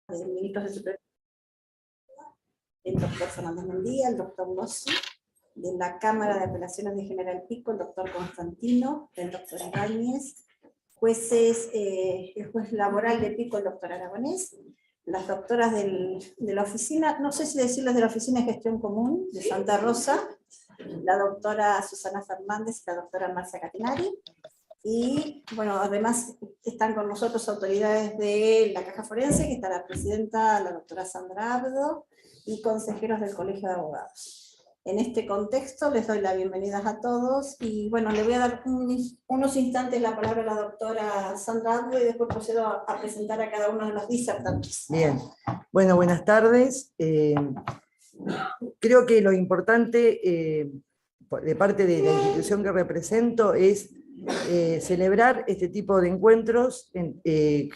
de ministros de Superior, el doctor Fernández Mendía, el doctor Lossi, de la Cámara de Apelaciones de General Pico, el doctor Constantino, el doctor Ibáñez, jueces, el juez laboral de Pico, el doctor Aragonés, las doctoras de la oficina, no sé si decirles de la Oficina de Gestión Común de Santa Rosa, la doctora Susana Fernández y la doctora Marcia Catinari, y bueno, además están con nosotros autoridades de la Caja Forense, que está la presidenta, la doctora Sandra Abdo, y consejeros del Colegio de Abogados. En este contexto les doy la bienvenida a todos, y bueno, le voy a dar unos instantes la palabra a la doctora Sandra Abdo, y después procedo a presentar a cada uno de los disertantes. Bien, bueno, buenas tardes. Creo que lo importante de parte de la institución que represento es celebrar este tipo de encuentros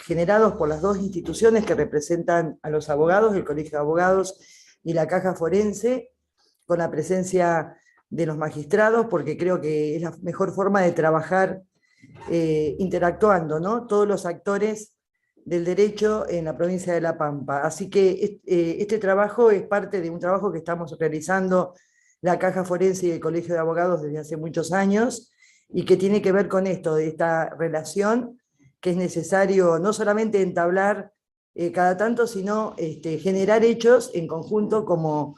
generados por las dos instituciones que representan a los abogados, el Colegio de Abogados y la Caja Forense, con la presencia de los magistrados, porque creo que es la mejor forma de trabajar interactuando, ¿no? Todos los actores del derecho en la provincia de La Pampa. Así que este trabajo es parte de un trabajo que estamos realizando la Caja Forense y el Colegio de Abogados desde hace muchos años, y que tiene que ver con esto, de esta relación que es necesario no solamente entablar cada tanto, sino generar hechos en conjunto como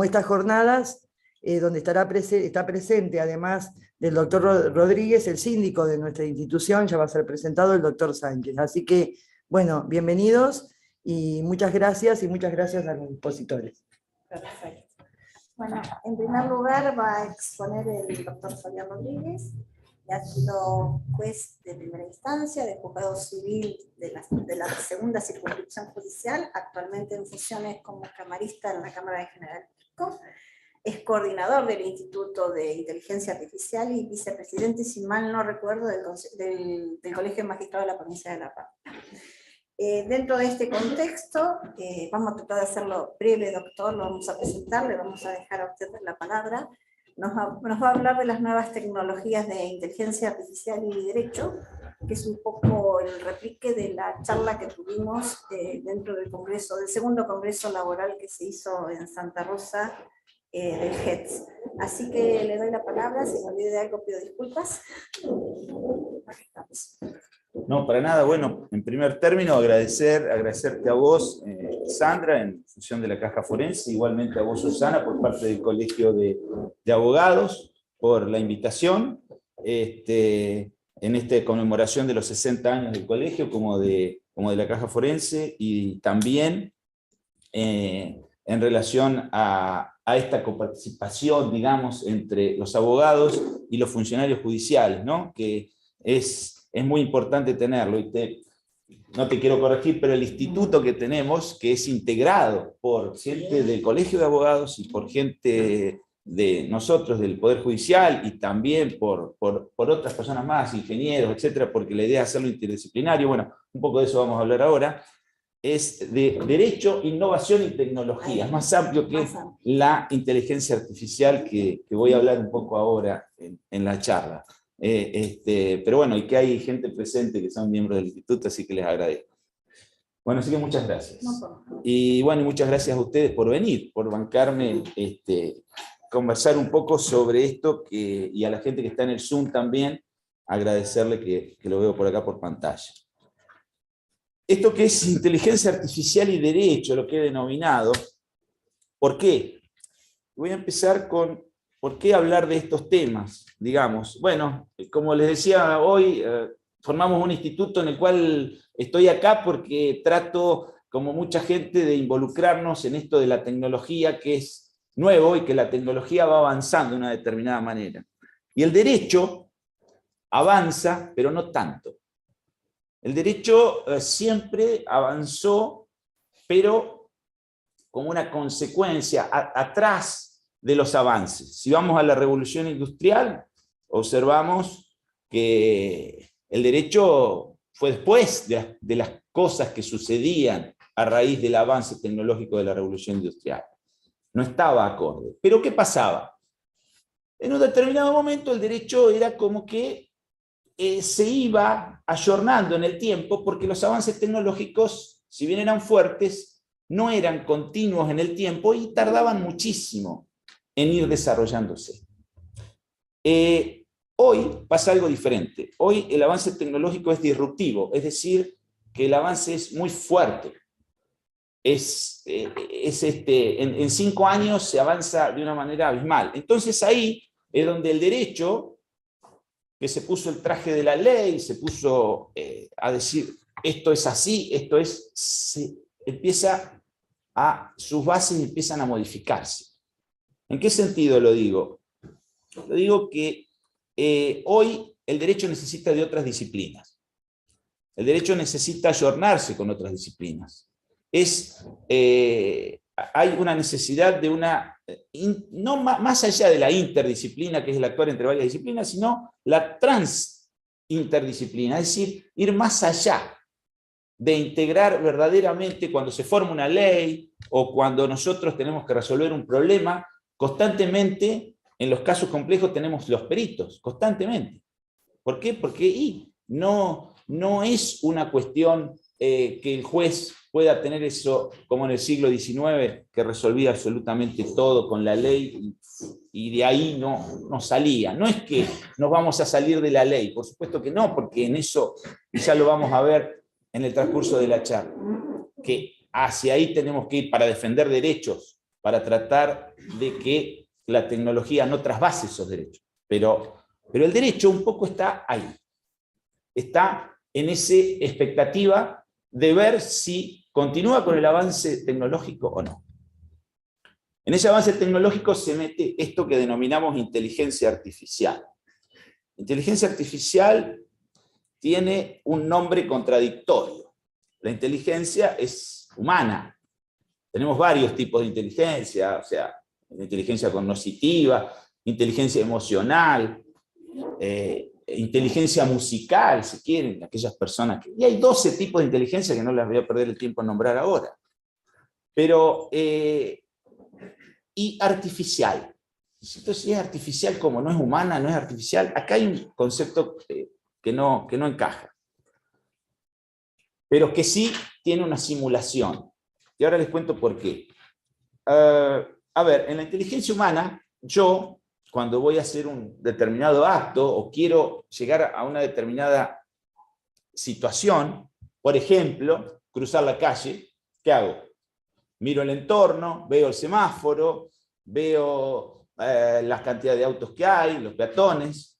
estas jornadas, donde está presente, además del doctor Rodríguez, el síndico de nuestra institución, ya va a ser presentado el doctor Sánchez. Así que, bueno, bienvenidos y muchas gracias a los expositores. Perfecto. Bueno, en primer lugar va a exponer el doctor Fabián Rodríguez, que ha sido juez de primera instancia, de juzgado civil de la segunda circunscripción judicial, actualmente en funciones como camarista en la Cámara de General Pico. Es coordinador del Instituto de Inteligencia Artificial y vicepresidente, si mal no recuerdo, del Colegio de Magistrados de la Provincia de La Pampa. Dentro de este contexto, vamos a tratar de hacerlo breve, doctor, lo vamos a presentar, le vamos a dejar a usted la palabra. Nos va a hablar de las nuevas tecnologías de inteligencia artificial y derecho, que es un poco el replique de la charla que tuvimos dentro del segundo congreso laboral que se hizo en Santa Rosa, del GETS. Así que le doy la palabra, si me olvidé de algo pido disculpas. No, para nada. Bueno, en primer término agradecerte a vos, Sandra, en función de la Caja Forense, igualmente a vos, Susana, por parte del Colegio de Abogados, por la invitación, en esta conmemoración de los 60 años del colegio, como de la Caja Forense, y también en relación a esta coparticipación, digamos, entre los abogados y los funcionarios judiciales, ¿no? Que es muy importante tenerlo, y no te quiero corregir, pero el instituto que tenemos, que es integrado por gente del Colegio de Abogados y por gente de nosotros, del Poder Judicial, y también por otras personas más, ingenieros, etcétera, porque la idea es hacerlo interdisciplinario, bueno, un poco de eso vamos a hablar ahora, es de Derecho, Innovación y Tecnología, es más amplio que la inteligencia artificial que voy a hablar un poco ahora en la charla. Pero bueno, y que hay gente presente que son miembros del instituto, así que les agradezco. Bueno, así que muchas gracias. Y bueno, muchas gracias a ustedes por venir, por bancarme, conversar un poco sobre esto, y a la gente que está en el Zoom también, agradecerle que lo veo por acá por pantalla. Esto que es inteligencia artificial y derecho, lo que he denominado, ¿por qué? Voy a empezar con ¿por qué hablar de estos temas? Digamos, bueno, como les decía hoy, formamos un instituto en el cual estoy acá porque trato, como mucha gente, de involucrarnos en esto de la tecnología, que es nuevo y que la tecnología va avanzando de una determinada manera. Y el derecho avanza, pero no tanto. El derecho siempre avanzó, pero como una consecuencia, atrás de los avances. Si vamos a la revolución industrial, observamos que el derecho fue después de las cosas que sucedían a raíz del avance tecnológico de la revolución industrial. No estaba acorde. ¿Pero qué pasaba? En un determinado momento el derecho era como que se iba ayornando en el tiempo, porque los avances tecnológicos si bien eran fuertes, no eran continuos en el tiempo y tardaban muchísimo en ir desarrollándose. Hoy pasa algo diferente. Hoy el avance tecnológico es disruptivo, es decir, que el avance es muy fuerte. En 5 años se avanza de una manera abismal. Entonces ahí es donde el derecho, que se puso el traje de la ley, se puso a decir esto es así, esto es, sus bases empiezan a modificarse. ¿En qué sentido lo digo? Lo digo que hoy el derecho necesita de otras disciplinas. El derecho necesita ayornarse con otras disciplinas. Hay una necesidad de no más allá de la interdisciplina, que es el actuar entre varias disciplinas, sino la transinterdisciplina, es decir, ir más allá de integrar verdaderamente cuando se forma una ley o cuando nosotros tenemos que resolver un problema, constantemente, en los casos complejos tenemos los peritos, constantemente. ¿Por qué? Porque no es una cuestión que el juez pueda tener eso como en el siglo XIX, que resolvía absolutamente todo con la ley y de ahí no salía. No es que nos vamos a salir de la ley, por supuesto que no, porque en eso ya lo vamos a ver en el transcurso de la charla, que hacia ahí tenemos que ir para defender derechos, para tratar de que la tecnología no trasvase esos derechos. Pero el derecho un poco está ahí. Está en esa expectativa de ver si continúa con el avance tecnológico o no. En ese avance tecnológico se mete esto que denominamos inteligencia artificial. Inteligencia artificial tiene un nombre contradictorio. La inteligencia es humana. Tenemos varios tipos de inteligencia, o sea, inteligencia cognitiva, inteligencia emocional, inteligencia musical, si quieren, aquellas personas que... Y hay 12 tipos de inteligencia que no les voy a perder el tiempo en nombrar ahora. Pero, y artificial. Entonces, si es artificial, como no es humana, no es artificial, acá hay un concepto que no encaja. Pero que sí tiene una simulación. Y ahora les cuento por qué. A ver, en la inteligencia humana, yo, cuando voy a hacer un determinado acto o quiero llegar a una determinada situación, por ejemplo, cruzar la calle, ¿qué hago? Miro el entorno, veo el semáforo, veo la cantidad de autos que hay, los peatones,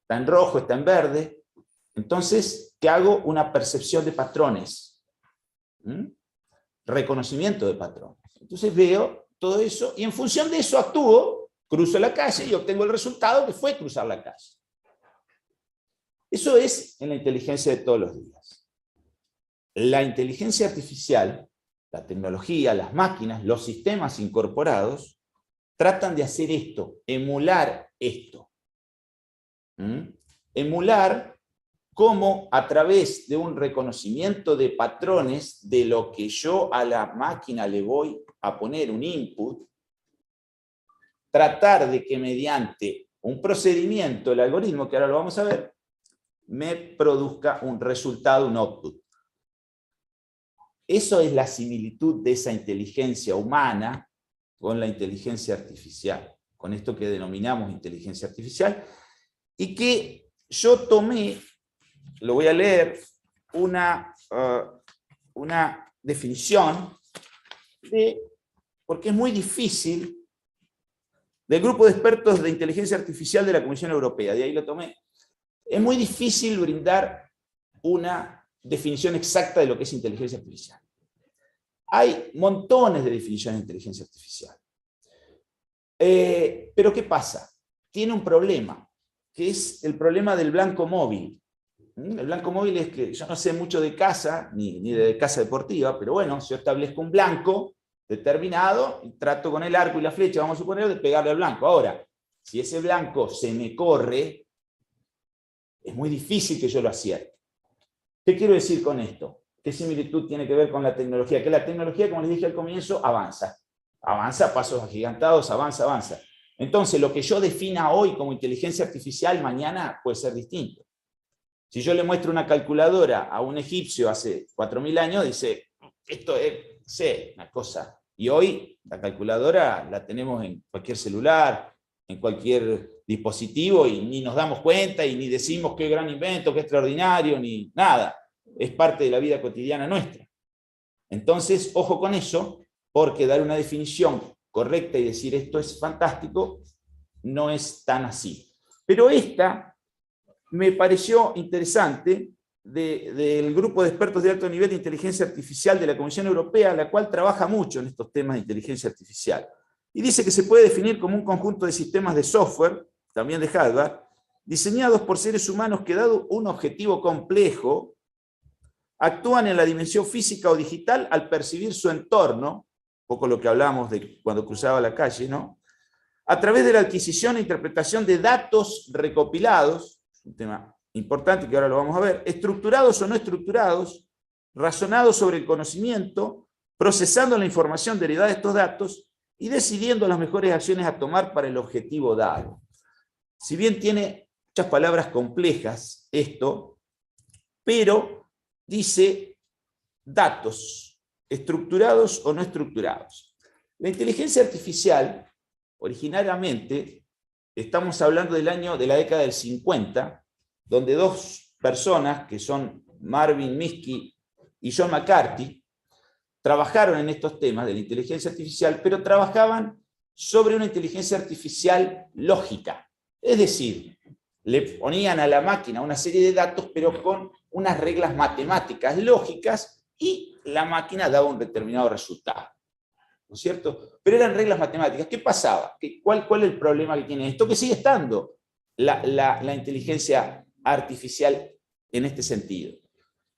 está en rojo, está en verde. Entonces, ¿qué hago? Una percepción de patrones. Reconocimiento de patrones. Entonces veo todo eso y en función de eso actúo, cruzo la calle y obtengo el resultado que fue cruzar la calle. Eso es en la inteligencia de todos los días. La inteligencia artificial, la tecnología, las máquinas, los sistemas incorporados, tratan de hacer esto, emular esto. Emular cómo a través de un reconocimiento de patrones de lo que yo a la máquina le voy a poner un input, tratar de que mediante un procedimiento, el algoritmo, que ahora lo vamos a ver, me produzca un resultado, un output. Eso es la similitud de esa inteligencia humana con la inteligencia artificial, con esto que denominamos inteligencia artificial, y que yo tomé, lo voy a leer, una definición, porque es muy difícil, del grupo de expertos de inteligencia artificial de la Comisión Europea, de ahí lo tomé. Es muy difícil brindar una definición exacta de lo que es inteligencia artificial. Hay montones de definiciones de inteligencia artificial. Pero ¿qué pasa? Tiene un problema, que es el problema del blanco móvil. El blanco móvil es que yo no sé mucho de caza, ni de caza deportiva, pero bueno, yo establezco un blanco determinado y trato con el arco y la flecha, vamos a suponer, de pegarle al blanco. Ahora, si ese blanco se me corre, es muy difícil que yo lo acierte. ¿Qué quiero decir con esto? ¿Qué similitud tiene que ver con la tecnología? Que la tecnología, como les dije al comienzo, avanza. Avanza a pasos agigantados, avanza. Entonces, lo que yo defina hoy como inteligencia artificial, mañana puede ser distinto. Si yo le muestro una calculadora a un egipcio hace 4000 años, dice, esto es, sé, una cosa. Y hoy la calculadora la tenemos en cualquier celular, en cualquier dispositivo, y ni nos damos cuenta, y ni decimos qué gran invento, qué extraordinario, ni nada. Es parte de la vida cotidiana nuestra. Entonces, ojo con eso, porque dar una definición correcta y decir esto es fantástico, no es tan así. Pero esta me pareció interesante del grupo de expertos de alto nivel de inteligencia artificial de la Comisión Europea, la cual trabaja mucho en estos temas de inteligencia artificial. Y dice que se puede definir como un conjunto de sistemas de software, también de hardware, diseñados por seres humanos que, dado un objetivo complejo, actúan en la dimensión física o digital al percibir su entorno, un poco lo que hablamos de cuando cruzaba la calle, ¿no? A través de la adquisición e interpretación de datos recopilados, un tema importante que ahora lo vamos a ver, estructurados o no estructurados, razonados sobre el conocimiento, procesando la información derivada de estos datos y decidiendo las mejores acciones a tomar para el objetivo dado. Si bien tiene muchas palabras complejas esto, pero dice datos, estructurados o no estructurados. La inteligencia artificial, originariamente, estamos hablando de la década del 50, donde dos personas, que son Marvin Minsky y John McCarthy, trabajaron en estos temas de la inteligencia artificial, pero trabajaban sobre una inteligencia artificial lógica. Es decir, le ponían a la máquina una serie de datos, pero con unas reglas matemáticas lógicas, y la máquina daba un determinado resultado. ¿No es cierto? Pero eran reglas matemáticas. ¿Qué pasaba? ¿Cuál es el problema que tiene esto? Que sigue estando la inteligencia artificial en este sentido.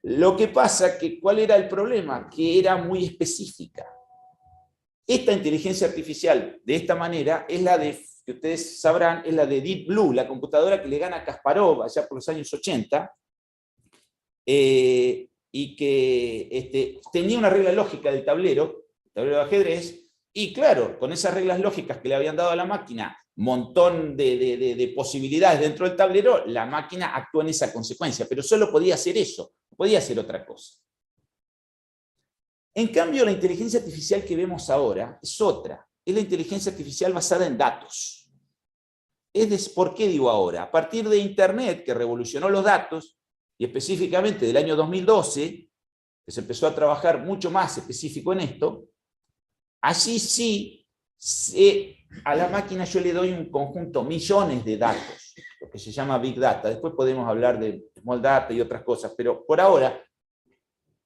Lo que pasa, que ¿cuál era el problema? Que era muy específica. Esta inteligencia artificial, de esta manera, es la de, que ustedes sabrán, es la de Deep Blue, la computadora que le gana a Kasparov allá por los años 80, y que tenía una regla lógica del tablero de ajedrez, y claro, con esas reglas lógicas que le habían dado a la máquina, montón de posibilidades dentro del tablero, la máquina actuó en esa consecuencia, pero solo podía hacer eso, no podía hacer otra cosa. En cambio, la inteligencia artificial que vemos ahora es otra, es la inteligencia artificial basada en datos. ¿Por qué digo ahora? A partir de Internet, que revolucionó los datos, y específicamente del año 2012, que se empezó a trabajar mucho más específico en esto, allí sí, a la máquina yo le doy un conjunto, millones de datos, lo que se llama Big Data. Después podemos hablar de Small Data y otras cosas, pero por ahora,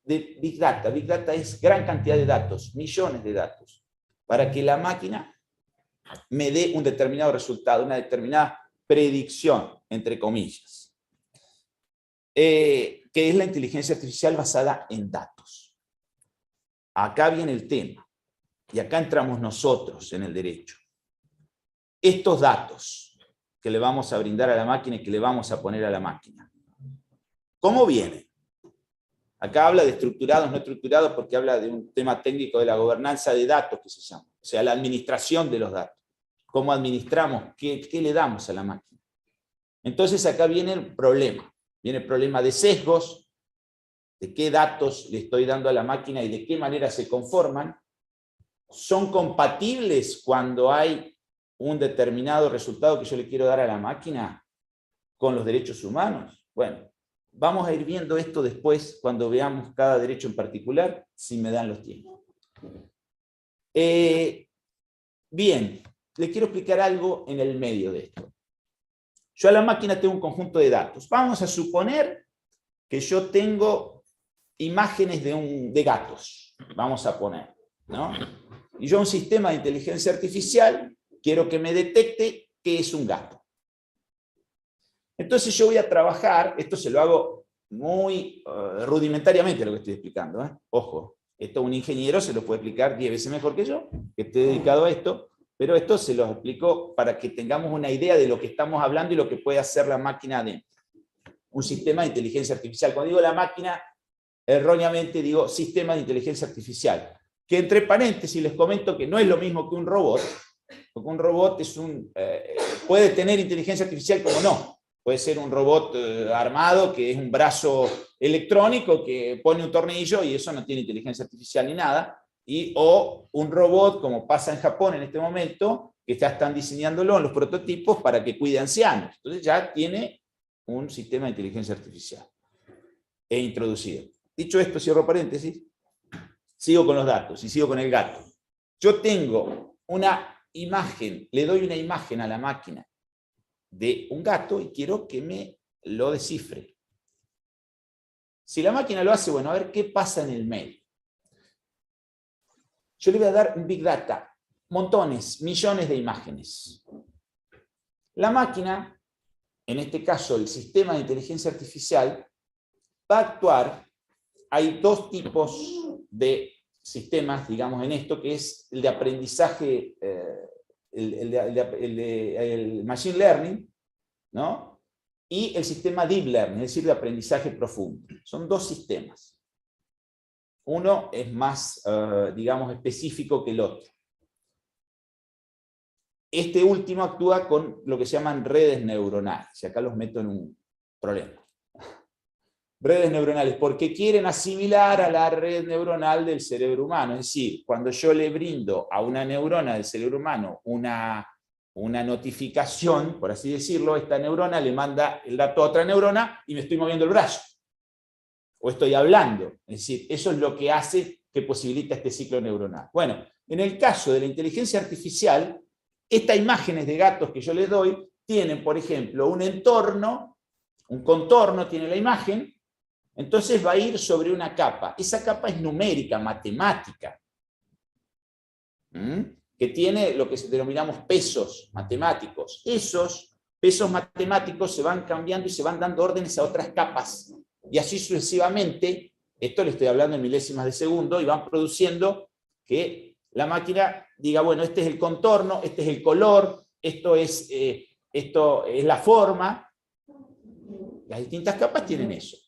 de Big Data. Big Data es gran cantidad de datos, millones de datos, para que la máquina me dé un determinado resultado, una determinada predicción, entre comillas. Que es la inteligencia artificial basada en datos. Acá viene el tema, y acá entramos nosotros en el derecho. Estos datos que le vamos a brindar a la máquina y que le vamos a poner a la máquina, ¿cómo vienen? Acá habla de estructurados, no estructurados, porque habla de un tema técnico de la gobernanza de datos, que se llama, o sea, la administración de los datos. ¿Cómo administramos? ¿Qué le damos a la máquina? Entonces acá viene el problema. Viene el problema de sesgos, de qué datos le estoy dando a la máquina y de qué manera se conforman. ¿Son compatibles cuando hay un determinado resultado que yo le quiero dar a la máquina con los derechos humanos? Bueno, vamos a ir viendo esto después cuando veamos cada derecho en particular, si me dan los tiempos. Bien, le quiero explicar algo en el medio de esto. Yo a la máquina tengo un conjunto de datos. Vamos a suponer que yo tengo imágenes de gatos, vamos a poner, ¿no? Y yo a un sistema de inteligencia artificial quiero que me detecte qué es un gato. Entonces yo voy a trabajar, esto se lo hago muy rudimentariamente lo que estoy explicando, ¿eh? Ojo, esto un ingeniero se lo puede explicar 10 veces mejor que yo, que esté dedicado a esto, pero esto se los explico para que tengamos una idea de lo que estamos hablando y lo que puede hacer la máquina de un sistema de inteligencia artificial. Cuando digo la máquina, erróneamente digo sistema de inteligencia artificial, que entre paréntesis les comento que no es lo mismo que un robot, porque un robot puede tener inteligencia artificial como no. Puede ser un robot armado que es un brazo electrónico que pone un tornillo y eso no tiene inteligencia artificial ni nada. O un robot, como pasa en Japón en este momento, que ya están diseñándolo en los prototipos para que cuide ancianos. Entonces ya tiene un sistema de inteligencia artificial introducido. Dicho esto, cierro paréntesis, sigo con los datos y sigo con el gato. Yo tengo una imagen, le doy una imagen a la máquina de un gato y quiero que me lo descifre. Si la máquina lo hace, bueno, a ver qué pasa en el medio. Yo le voy a dar un Big Data, montones, millones de imágenes. La máquina, en este caso el sistema de inteligencia artificial, va a actuar. Hay dos tipos de sistemas, digamos, en esto, que es el de aprendizaje, el machine learning, ¿no? Y el sistema deep learning, es decir, de aprendizaje profundo. Son dos sistemas. Uno es más, digamos, específico que el otro. Este último actúa con lo que se llaman redes neuronales, y acá los meto en un problema. Redes neuronales, porque quieren asimilar a la red neuronal del cerebro humano. Es decir, cuando yo le brindo a una neurona del cerebro humano una notificación, por así decirlo, esta neurona le manda el dato a otra neurona y me estoy moviendo el brazo. O estoy hablando. Es decir, eso es lo que hace que posibilita este ciclo neuronal. Bueno, en el caso de la inteligencia artificial, estas imágenes de gatos que yo les doy tienen, por ejemplo, un entorno, un contorno tiene la imagen. Entonces va a ir sobre una capa. Esa capa es numérica, matemática, que tiene lo que denominamos pesos matemáticos. Esos pesos matemáticos se van cambiando y se van dando órdenes a otras capas. Y así sucesivamente, esto le estoy hablando en milésimas de segundo, y van produciendo que la máquina diga, bueno, este es el contorno, este es el color, esto es la forma. Las distintas capas tienen eso.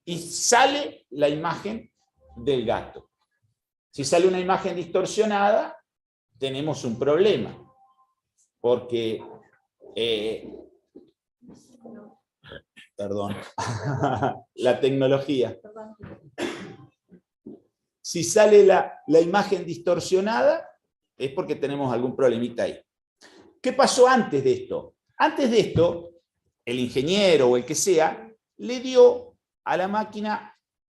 Y sale la imagen del gato. Si sale una imagen distorsionada, tenemos un problema. Porque, perdón, la tecnología. Si sale la imagen distorsionada, es porque tenemos algún problemita ahí. ¿Qué pasó antes de esto? Antes de esto, el ingeniero o el que sea, le dio a la máquina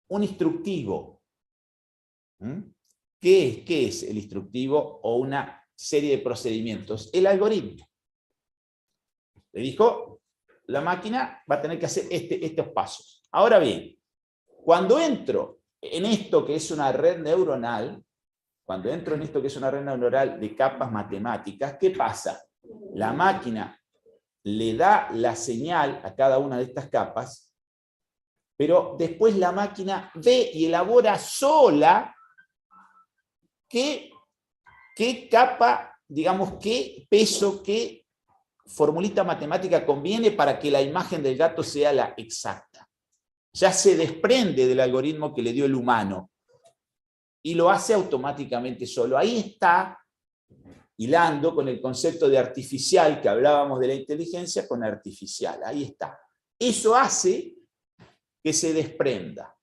un instructivo. ¿Qué es el instructivo o una serie de procedimientos? El algoritmo. Le dijo, la máquina va a tener que hacer estos pasos. Ahora bien, cuando entro en esto que es una red neuronal, de capas matemáticas, ¿qué pasa? La máquina le da la señal a cada una de estas capas, pero después la máquina ve y elabora sola qué capa, digamos, qué peso, qué formulita matemática conviene para que la imagen del gato sea la exacta. Ya se desprende del algoritmo que le dio el humano y lo hace automáticamente solo. Ahí está hilando con el concepto de artificial, que hablábamos de la inteligencia con artificial. Ahí está. Eso hace que se desprenda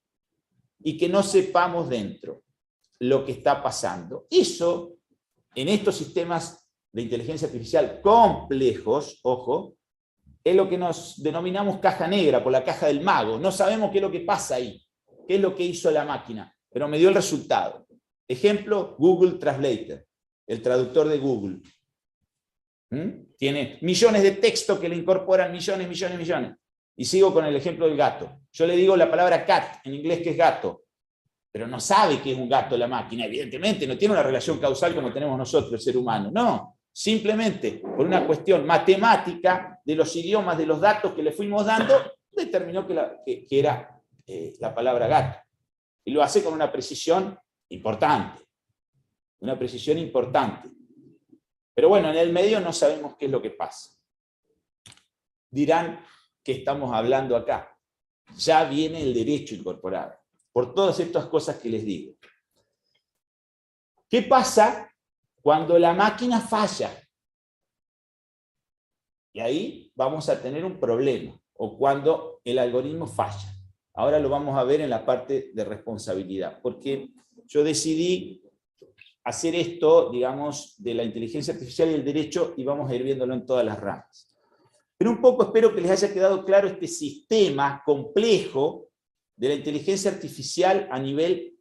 y que no sepamos dentro lo que está pasando. Eso, en estos sistemas de inteligencia artificial complejos, ojo, es lo que nos denominamos caja negra, por la caja del mago. No sabemos qué es lo que pasa ahí, qué es lo que hizo la máquina, pero me dio el resultado. Ejemplo, Google Translator, el traductor de Google. Tiene millones de textos que le incorporan, millones. Y sigo con el ejemplo del gato. Yo le digo la palabra cat, en inglés, que es gato, pero no sabe que es un gato la máquina, evidentemente, no tiene una relación causal como tenemos nosotros, el ser humano, no. Simplemente, por una cuestión matemática de los idiomas, de los datos que le fuimos dando, determinó que era la palabra gato. Y lo hace con una precisión importante. Una precisión importante. Pero bueno, en el medio no sabemos qué es lo que pasa. Dirán, que estamos hablando acá. Ya viene el derecho incorporado, por todas estas cosas que les digo. ¿Qué pasa cuando la máquina falla? Y ahí vamos a tener un problema, o cuando el algoritmo falla. Ahora lo vamos a ver en la parte de responsabilidad, porque yo decidí hacer esto, digamos, de la inteligencia artificial y el derecho, y vamos a ir viéndolo en todas las ramas. Pero un poco espero que les haya quedado claro este sistema complejo de la inteligencia artificial a nivel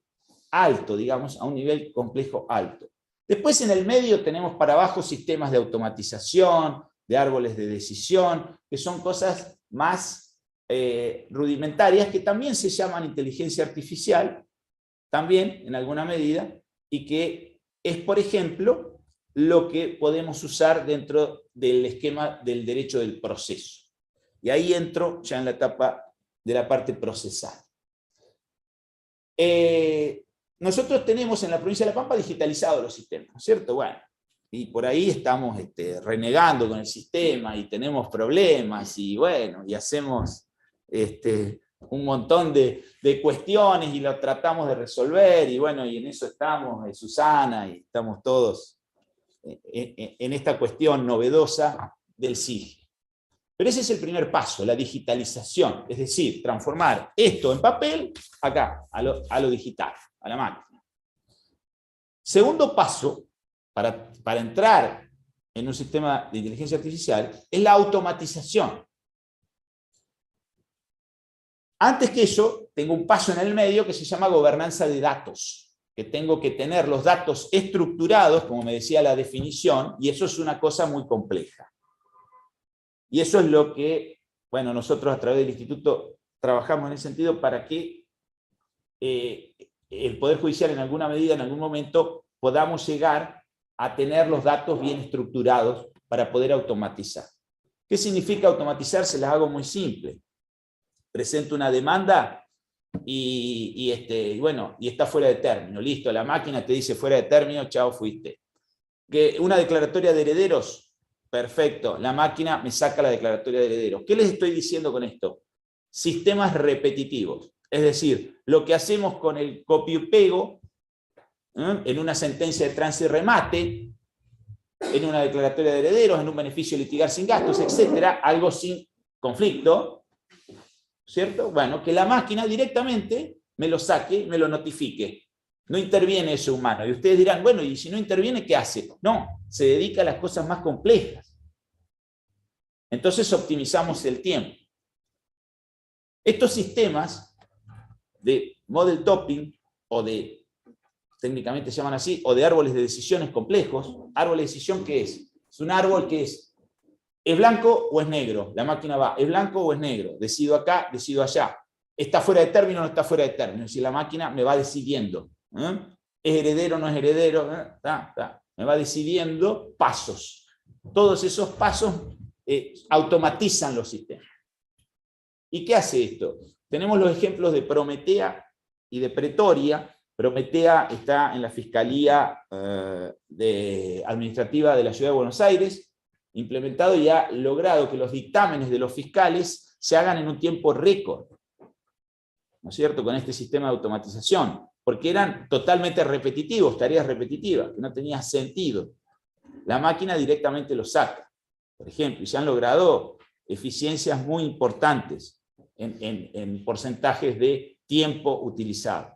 alto, digamos, a un nivel complejo alto. Después en el medio tenemos para abajo sistemas de automatización, de árboles de decisión, que son cosas más rudimentarias, que también se llaman inteligencia artificial, también en alguna medida, y que es, por ejemplo, lo que podemos usar dentro del esquema del derecho del proceso. Y ahí entro ya en la etapa de la parte procesal. Nosotros tenemos en la provincia de La Pampa digitalizados los sistemas, ¿no es cierto? Bueno, y por ahí estamos renegando con el sistema y tenemos problemas y bueno, y hacemos un montón de cuestiones y lo tratamos de resolver y bueno, y en eso estamos, Susana, y estamos todos en esta cuestión novedosa del SIG. Pero ese es el primer paso, la digitalización, es decir, transformar esto en papel acá, a lo digital, a la máquina. Segundo paso, para entrar en un sistema de inteligencia artificial, es la automatización. Antes que eso, tengo un paso en el medio que se llama gobernanza de datos, que tengo que tener los datos estructurados, como me decía la definición, y eso es una cosa muy compleja. Y eso es lo que, bueno, nosotros a través del instituto trabajamos en ese sentido para que el Poder Judicial en alguna medida, en algún momento, podamos llegar a tener los datos bien estructurados para poder automatizar. ¿Qué significa automatizar? Se las hago muy simple. Presento una demanda y está fuera de término. Listo, la máquina te dice fuera de término, chao, fuiste. Que una declaratoria de herederos, perfecto, la máquina me saca la declaratoria de herederos. ¿Qué les estoy diciendo con esto? Sistemas repetitivos. Es decir, lo que hacemos con el copio y pego, en una sentencia de trance y remate, en una declaratoria de herederos, en un beneficio litigar sin gastos, etcétera, algo sin conflicto, ¿cierto? Bueno, que la máquina directamente me lo saque, me lo notifique. No interviene ese humano. Y ustedes dirán, bueno, ¿y si no interviene, qué hace? No, se dedica a las cosas más complejas. Entonces optimizamos el tiempo. Estos sistemas de model topping, o de, técnicamente se llaman así, o de árboles de decisiones complejos. Árbol de decisión, ¿qué es? Es un árbol que ¿es blanco o es negro? La máquina va, ¿es blanco o es negro? Decido acá, decido allá. ¿Está fuera de término o no está fuera de término? Si la máquina me va decidiendo. ¿Es heredero o no es heredero? Me va decidiendo pasos. Todos esos pasos automatizan los sistemas. ¿Y qué hace esto? Tenemos los ejemplos de Prometea y de Pretoria. Prometea está en la Fiscalía Administrativa de la Ciudad de Buenos Aires, implementado y ha logrado que los dictámenes de los fiscales se hagan en un tiempo récord, ¿no es cierto?, con este sistema de automatización, porque eran totalmente repetitivos, tareas repetitivas, que no tenían sentido. La máquina directamente lo saca, por ejemplo, y se han logrado eficiencias muy importantes en porcentajes de tiempo utilizado.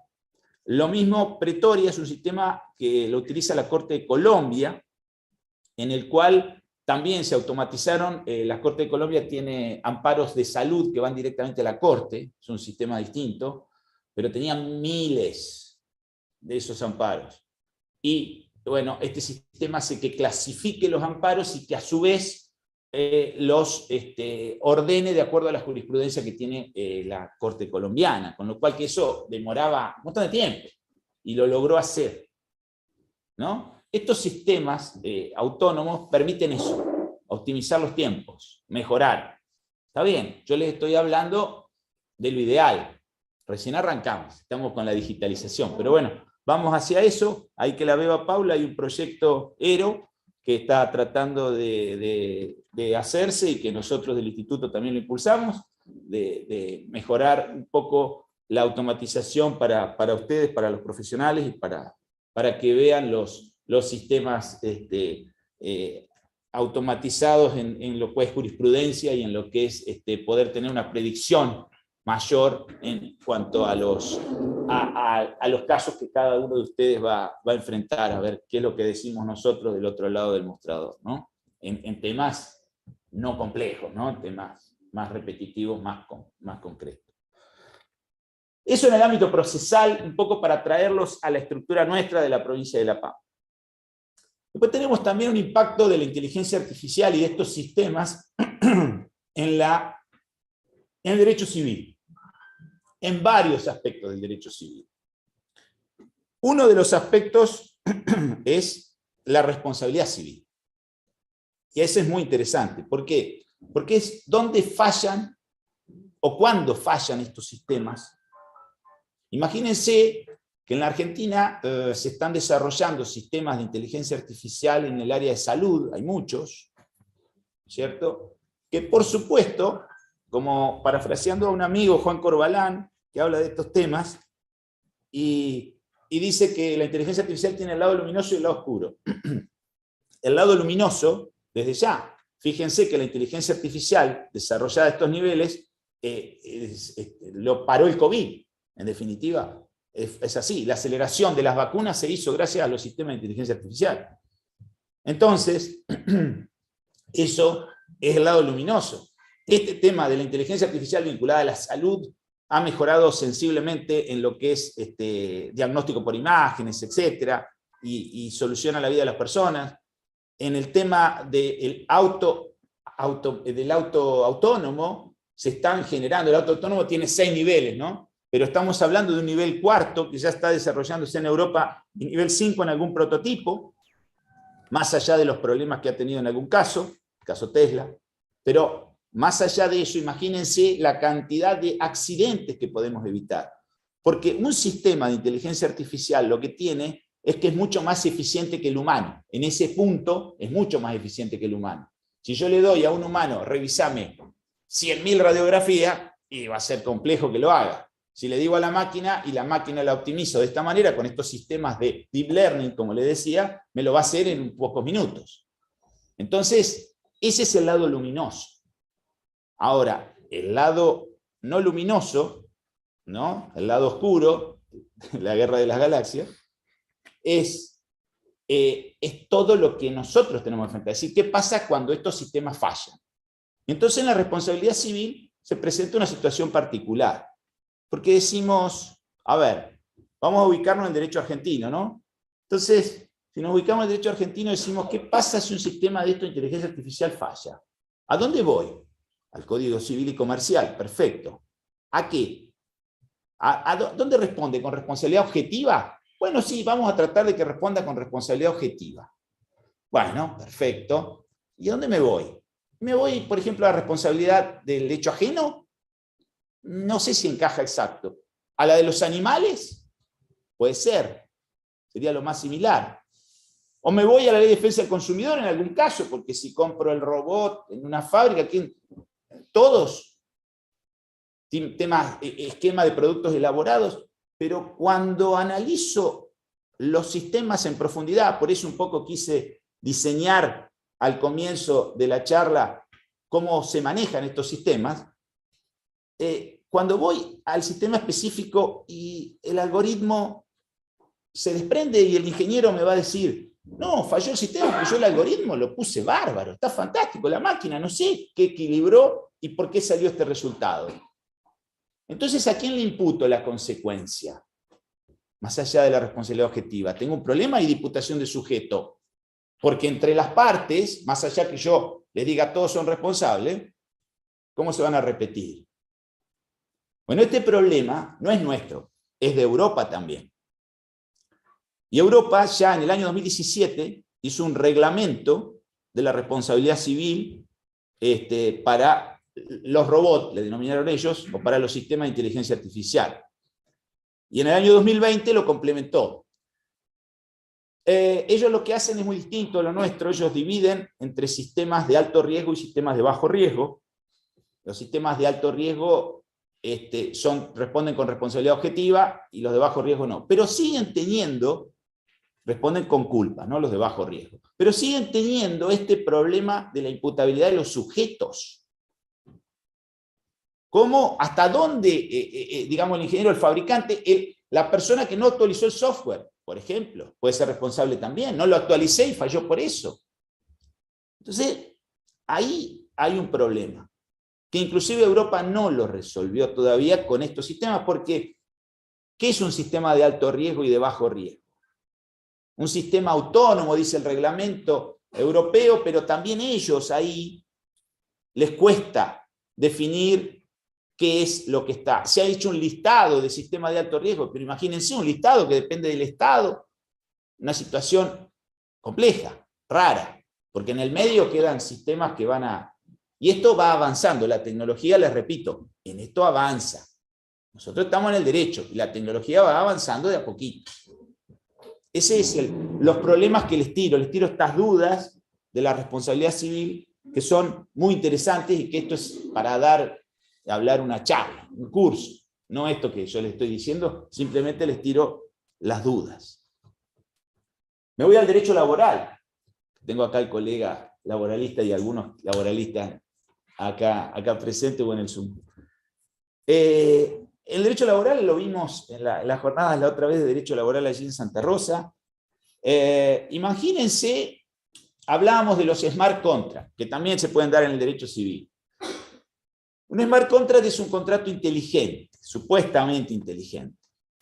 Lo mismo, Pretoria es un sistema que lo utiliza la Corte de Colombia, en el cual también se automatizaron. La Corte de Colombia tiene amparos de salud que van directamente a la Corte, es un sistema distinto, pero tenían miles de esos amparos. Y bueno, este sistema hace que clasifique los amparos y que a su vez los ordene de acuerdo a la jurisprudencia que tiene la Corte colombiana, con lo cual que eso demoraba un montón de tiempo, y lo logró hacer, ¿no? Estos sistemas autónomos permiten eso, optimizar los tiempos, mejorar. Está bien, yo les estoy hablando de lo ideal, recién arrancamos, estamos con la digitalización, pero bueno, vamos hacia eso. Ahí que la veo a Paula, hay un proyecto ERO, que está tratando de hacerse y que nosotros del instituto también lo impulsamos, de mejorar un poco la automatización para ustedes, para los profesionales y para que vean los sistemas automatizados en lo que es jurisprudencia y en lo que es poder tener una predicción mayor en cuanto a los casos que cada uno de ustedes va a enfrentar, a ver qué es lo que decimos nosotros del otro lado del mostrador, ¿no? En temas no complejos, ¿no? Temas más repetitivos, más concretos. Eso en el ámbito procesal, un poco para traerlos a la estructura nuestra de la provincia de La Pampa. Después tenemos también un impacto de la inteligencia artificial y de estos sistemas en el derecho civil, en varios aspectos del derecho civil. Uno de los aspectos es la responsabilidad civil. Y ese es muy interesante. ¿Por qué? Porque es dónde fallan o cuándo fallan estos sistemas. Imagínense que en la Argentina se están desarrollando sistemas de inteligencia artificial en el área de salud, hay muchos, ¿cierto? Que por supuesto, como parafraseando a un amigo, Juan Corbalán, que habla de estos temas, y dice que la inteligencia artificial tiene el lado luminoso y el lado oscuro. El lado luminoso, desde ya, fíjense que la inteligencia artificial desarrollada a estos niveles lo paró el COVID, en definitiva. Es así, la aceleración de las vacunas se hizo gracias a los sistemas de inteligencia artificial. Entonces, eso es el lado luminoso. Este tema de la inteligencia artificial vinculada a la salud ha mejorado sensiblemente en lo que es diagnóstico por imágenes, etc., y soluciona la vida de las personas. En el tema del auto autónomo, se están generando, el auto autónomo tiene 6 niveles, ¿no? Pero estamos hablando de un nivel 4 que ya está desarrollándose en Europa, y nivel 5 en algún prototipo, más allá de los problemas que ha tenido en algún caso, el caso Tesla. Pero más allá de eso, imagínense la cantidad de accidentes que podemos evitar. Porque un sistema de inteligencia artificial lo que tiene es que es mucho más eficiente que el humano. En ese punto es mucho más eficiente que el humano. Si yo le doy a un humano, revisame 100.000 radiografías, y va a ser complejo que lo haga. Si le digo a la máquina, y la máquina la optimizo de esta manera, con estos sistemas de deep learning, como le decía, me lo va a hacer en pocos minutos. Entonces, ese es el lado luminoso. Ahora, el lado no luminoso, ¿no? El lado oscuro, la guerra de las galaxias, es todo lo que nosotros tenemos que enfrentar. Es decir, ¿qué pasa cuando estos sistemas fallan? Entonces, en la responsabilidad civil se presenta una situación particular. Porque decimos, a ver, vamos a ubicarnos en el derecho argentino, ¿no? Entonces, si nos ubicamos en el derecho argentino, decimos, ¿qué pasa si un sistema de esto de inteligencia artificial falla? ¿A dónde voy? Al Código Civil y Comercial, perfecto. ¿A qué? ¿Dónde responde? ¿Con responsabilidad objetiva? Bueno, sí, vamos a tratar de que responda con responsabilidad objetiva. Bueno, perfecto. ¿Y a dónde me voy? ¿Me voy, por ejemplo, a la responsabilidad del hecho ajeno? No sé si encaja exacto. ¿A la de los animales? Puede ser. Sería lo más similar. O me voy a la ley de defensa del consumidor en algún caso, porque si compro el robot en una fábrica, todos temas, esquema de productos elaborados, pero cuando analizo los sistemas en profundidad, por eso un poco quise diseñar al comienzo de la charla cómo se manejan estos sistemas, cuando voy al sistema específico y el algoritmo se desprende y el ingeniero me va a decir, no, falló el sistema, porque yo el algoritmo lo puse bárbaro, está fantástico, la máquina, no sé qué equilibró y por qué salió este resultado. Entonces, ¿a quién le imputo la consecuencia? Más allá de la responsabilidad objetiva. Tengo un problema y diputación de sujeto, porque entre las partes, más allá que yo les diga todos son responsables, ¿cómo se van a repetir? Bueno, este problema no es nuestro, es de Europa también. Y Europa ya en el año 2017 hizo un reglamento de la responsabilidad civil para los robots, le denominaron ellos, o para los sistemas de inteligencia artificial. Y en el año 2020 lo complementó. Ellos lo que hacen es muy distinto a lo nuestro, ellos dividen entre sistemas de alto riesgo y sistemas de bajo riesgo. Los sistemas de alto riesgo responden con responsabilidad objetiva y los de bajo riesgo no. Pero siguen teniendo responden con culpa, ¿no? Los de bajo riesgo. Pero siguen teniendo este problema de la imputabilidad de los sujetos. ¿Cómo, hasta dónde, digamos, el ingeniero, el fabricante, la persona que no actualizó el software, por ejemplo, puede ser responsable también? No lo actualicé y falló por eso. Entonces, ahí hay un problema, que inclusive Europa no lo resolvió todavía con estos sistemas, porque ¿qué es un sistema de alto riesgo y de bajo riesgo? Un sistema autónomo, dice el reglamento europeo, pero también ellos ahí les cuesta definir qué es lo que está. Se ha hecho un listado de sistemas de alto riesgo, pero imagínense un listado que depende del Estado, una situación compleja, rara, porque en el medio quedan sistemas que van a... Y esto va avanzando, la tecnología, les repito, en esto avanza. Nosotros estamos en el derecho y la tecnología va avanzando de a poquito. Ese es los problemas que les tiro estas dudas de la responsabilidad civil que son muy interesantes y que esto es para hablar una charla, un curso, no esto que yo les estoy diciendo, simplemente les tiro las dudas. Me voy al derecho laboral. Tengo acá el colega laboralista y algunos laboralistas acá presentes o en el Zoom. El derecho laboral lo vimos en las jornadas la otra vez de derecho laboral allí en Santa Rosa. Imagínense, hablábamos de los smart contracts, que también se pueden dar en el derecho civil. Un smart contract es un contrato inteligente, supuestamente inteligente.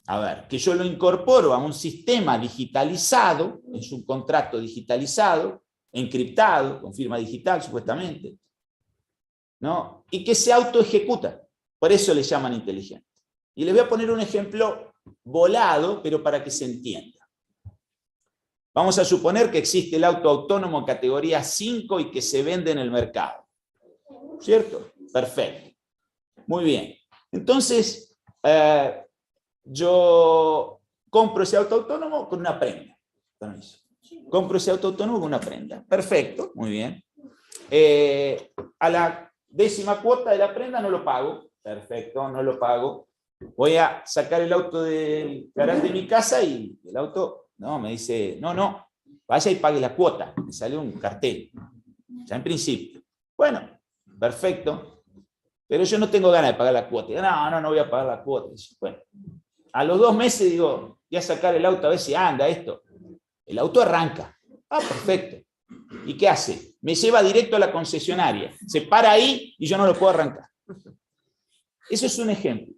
A ver, que yo lo incorporo a un sistema digitalizado, es un contrato digitalizado, encriptado, con firma digital supuestamente, ¿no? Y que se autoejecuta. Por eso le llaman inteligente. Y les voy a poner un ejemplo volado, pero para que se entienda. Vamos a suponer que existe el auto autónomo categoría 5 y que se vende en el mercado. ¿Cierto? Perfecto. Muy bien. Entonces, yo compro ese auto autónomo con una prenda. Permiso. Compro ese auto autónomo con una prenda. Perfecto, muy bien. A la 10ª cuota de la prenda no lo pago. Perfecto, no lo pago. Voy a sacar el auto del garaje de mi casa y el auto, no, me dice, no, vaya y pague la cuota. Me sale un cartel, ya en principio. Bueno, perfecto, pero yo no tengo ganas de pagar la cuota. No voy a pagar la cuota. Bueno, a los 2 meses digo, voy a sacar el auto a ver si anda esto. El auto arranca. Perfecto. ¿Y qué hace? Me lleva directo a la concesionaria. Se para ahí y yo no lo puedo arrancar. Eso es un ejemplo.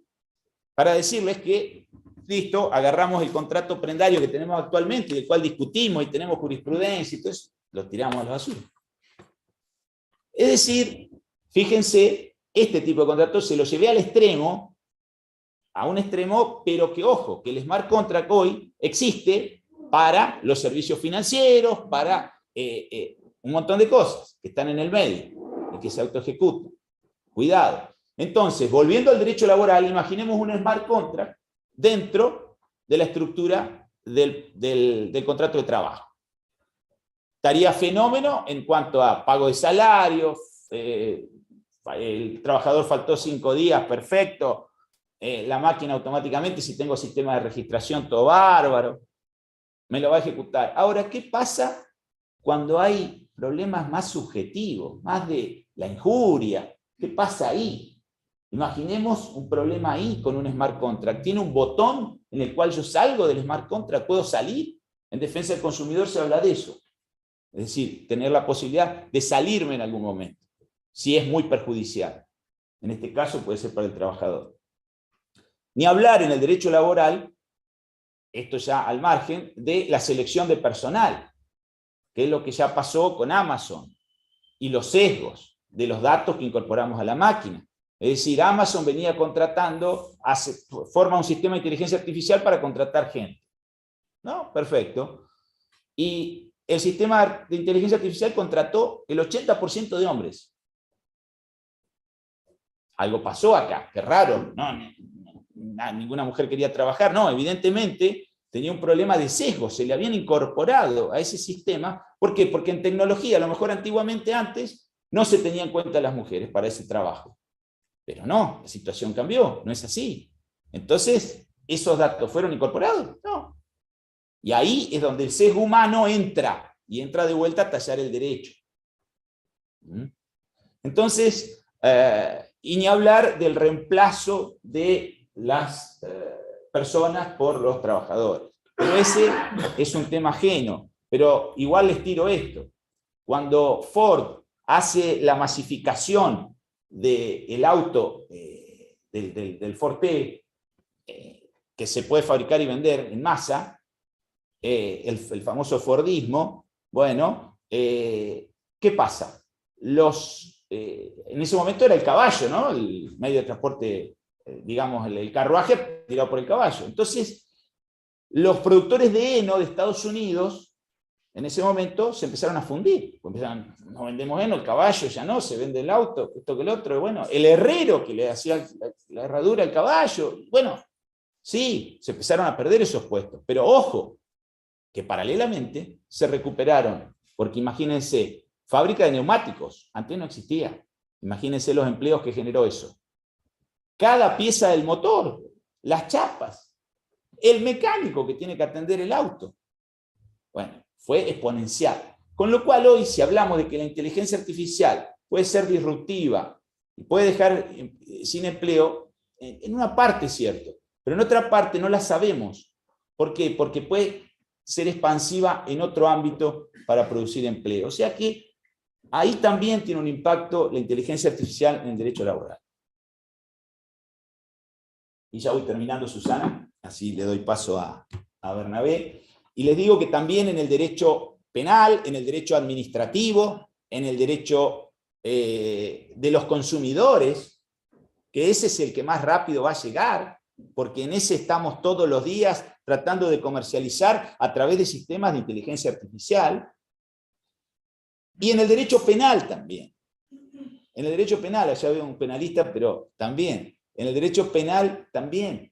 Para decirles que, listo, agarramos el contrato prendario que tenemos actualmente, del cual discutimos y tenemos jurisprudencia y todo eso, lo tiramos a la basura. Es decir, fíjense, este tipo de contratos se lo llevé al extremo, a un extremo, pero que, ojo, que el smart contract hoy existe para los servicios financieros, para un montón de cosas que están en el medio y que se autoejecutan. Cuidado. Entonces, volviendo al derecho laboral, imaginemos un smart contract dentro de la estructura del contrato de trabajo. Estaría fenómeno en cuanto a pago de salario, el trabajador faltó 5 días, perfecto, la máquina automáticamente, si tengo sistema de registración, todo bárbaro, me lo va a ejecutar. Ahora, ¿qué pasa cuando hay problemas más subjetivos, más de la injuria? ¿Qué pasa ahí? Imaginemos un problema ahí con un smart contract. Tiene un botón en el cual yo salgo del smart contract, puedo salir. En defensa del consumidor se habla de eso. Es decir, tener la posibilidad de salirme en algún momento, si es muy perjudicial. En este caso puede ser para el trabajador. Ni hablar en el derecho laboral, esto ya al margen, de la selección de personal, que es lo que ya pasó con Amazon, y los sesgos de los datos que incorporamos a la máquina. Es decir, Amazon venía contratando, forma un sistema de inteligencia artificial para contratar gente. ¿No? Perfecto. Y el sistema de inteligencia artificial contrató el 80% de hombres. Algo pasó acá, qué raro. Ninguna mujer quería trabajar. No, evidentemente tenía un problema de sesgo, se le habían incorporado a ese sistema. ¿Por qué? Porque en tecnología, a lo mejor antiguamente antes, no se tenían en cuenta las mujeres para ese trabajo. Pero no, la situación cambió, no es así. Entonces, ¿esos datos fueron incorporados? No. Y ahí es donde el sesgo humano entra, y entra de vuelta a tallar el derecho. Entonces, y ni hablar del reemplazo de las personas por los trabajadores. Pero ese es un tema ajeno. Pero igual les tiro esto. Cuando Ford hace la masificación del auto, del Ford T, que se puede fabricar y vender en masa, el famoso Fordismo, bueno, ¿qué pasa? En ese momento era el caballo, ¿no? El medio de transporte, digamos, el carruaje tirado por el caballo. Entonces, los productores de heno de Estados Unidos, en ese momento, se empezaron a fundir. Empezaron, no vendemos heno, el caballo ya no, se vende el auto, esto que el otro. Y bueno, el herrero que le hacía la herradura al caballo. Bueno, sí, se empezaron a perder esos puestos. Pero ojo, que paralelamente se recuperaron. Porque imagínense, fábrica de neumáticos, antes no existía. Imagínense los empleos que generó eso. Cada pieza del motor, las chapas, el mecánico que tiene que atender el auto. Bueno, fue exponencial. Con lo cual hoy, si hablamos de que la inteligencia artificial puede ser disruptiva y puede dejar sin empleo, en una parte es cierto, pero en otra parte no la sabemos. ¿Por qué? Porque puede ser expansiva en otro ámbito para producir empleo. O sea que ahí también tiene un impacto la inteligencia artificial en el derecho laboral. Y ya voy terminando, Susana, así le doy paso a Bernabé. Y les digo que también en el derecho penal, en el derecho administrativo, en el derecho de los consumidores, que ese es el que más rápido va a llegar, porque en ese estamos todos los días tratando de comercializar a través de sistemas de inteligencia artificial. Y en el derecho penal también. En el derecho penal, allá veo un penalista, pero también. En el derecho penal también,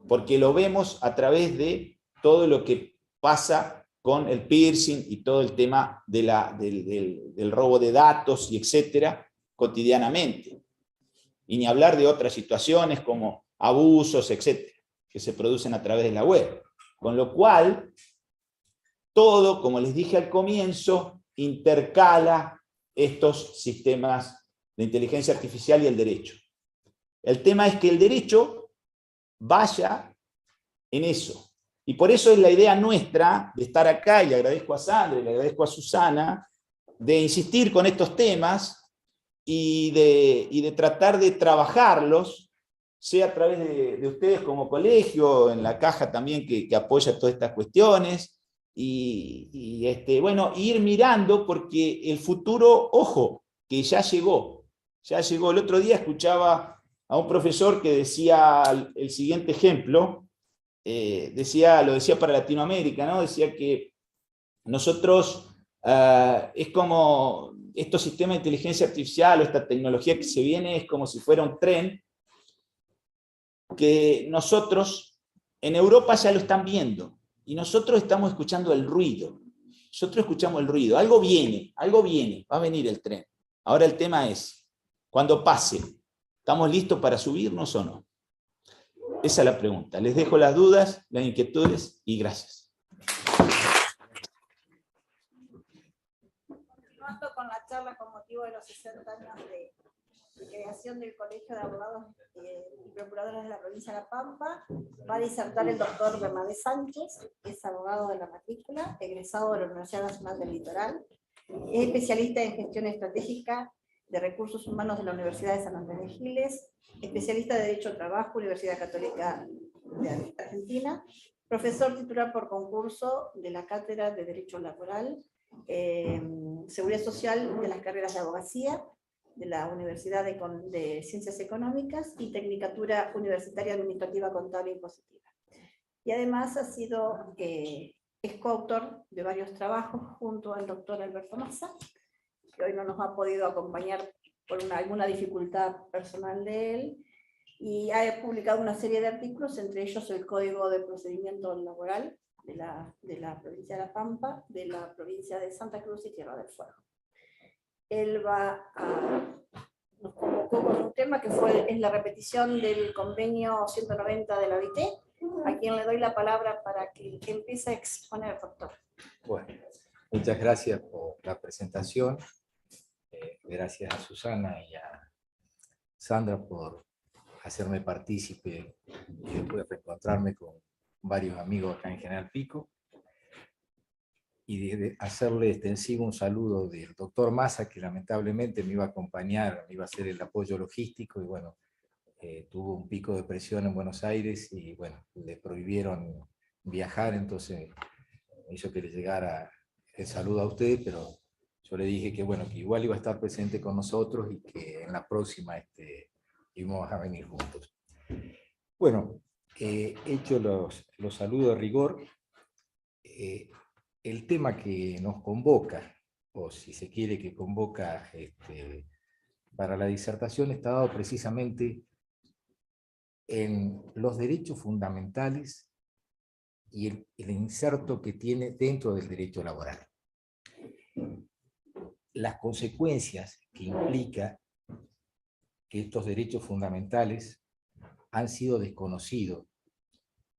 porque lo vemos a través de todo lo que pasa con el piercing y todo el tema del robo de datos y etcétera, cotidianamente. Y ni hablar de otras situaciones como abusos, etcétera, que se producen a través de la web. Con lo cual, todo, como les dije al comienzo, intercala estos sistemas de inteligencia artificial y el derecho. El tema es que el derecho vaya en eso. Y por eso es la idea nuestra de estar acá, y le agradezco a Sandra, y le agradezco a Susana, de insistir con estos temas y de tratar de trabajarlos, sea a través de ustedes como colegio, en la caja también que apoya todas estas cuestiones, bueno, ir mirando, porque el futuro, ojo, que ya llegó. Ya llegó. El otro día escuchaba a un profesor que decía el siguiente ejemplo, lo decía para Latinoamérica, ¿no? Decía que nosotros, es como estos sistemas de inteligencia artificial o esta tecnología que se viene, es como si fuera un tren, que nosotros en Europa ya lo están viendo, y nosotros estamos escuchando el ruido. Nosotros escuchamos el ruido. Algo viene, va a venir el tren. Ahora el tema es, cuando pase, ¿estamos listos para subirnos o no? Esa es la pregunta. Les dejo las dudas, las inquietudes y gracias. Continuando con la charla con motivo de los 60 años de creación del Colegio de Abogados y Procuradores de la Provincia de La Pampa, va a disertar el doctor Bernabé Sánchez, que es abogado de la matrícula, egresado de la Universidad Nacional del Litoral, es especialista en gestión estratégica de recursos humanos de la Universidad de San Andrés de Giles, especialista de Derecho al Trabajo, Universidad Católica de Argentina, profesor titular por concurso de la Cátedra de Derecho Laboral, Seguridad Social de las carreras de abogacía, de la Universidad de Ciencias Económicas y Tecnicatura Universitaria Administrativa Contable y Impositiva. Y además es coautor de varios trabajos junto al doctor Alberto Massa, que hoy no nos ha podido acompañar por alguna dificultad personal de él, y ha publicado una serie de artículos, entre ellos el Código de Procedimiento Laboral de la provincia de La Pampa, de la provincia de Santa Cruz y Tierra del Fuego. Él nos convocó con un tema que es la repetición del convenio 190 de la OIT, a quien le doy la palabra para que empiece a exponer, doctor. Bueno, muchas gracias por la presentación. Gracias a Susana y a Sandra por hacerme partícipe y después reencontrarme con varios amigos acá en General Pico. Y de hacerle extensivo un saludo del doctor Massa, que lamentablemente me iba a acompañar, me iba a hacer el apoyo logístico, y bueno, tuvo un pico de presión en Buenos Aires, y bueno, le prohibieron viajar, entonces me hizo que le llegara el saludo a usted, pero yo le dije que bueno, que igual iba a estar presente con nosotros, y que en la próxima íbamos a venir juntos. Bueno, hecho los saludos de rigor, el tema que nos convoca, o si se quiere que convoca para la disertación, está dado precisamente en los derechos fundamentales y el inserto que tiene dentro del derecho laboral. Las consecuencias que implica que estos derechos fundamentales han sido desconocidos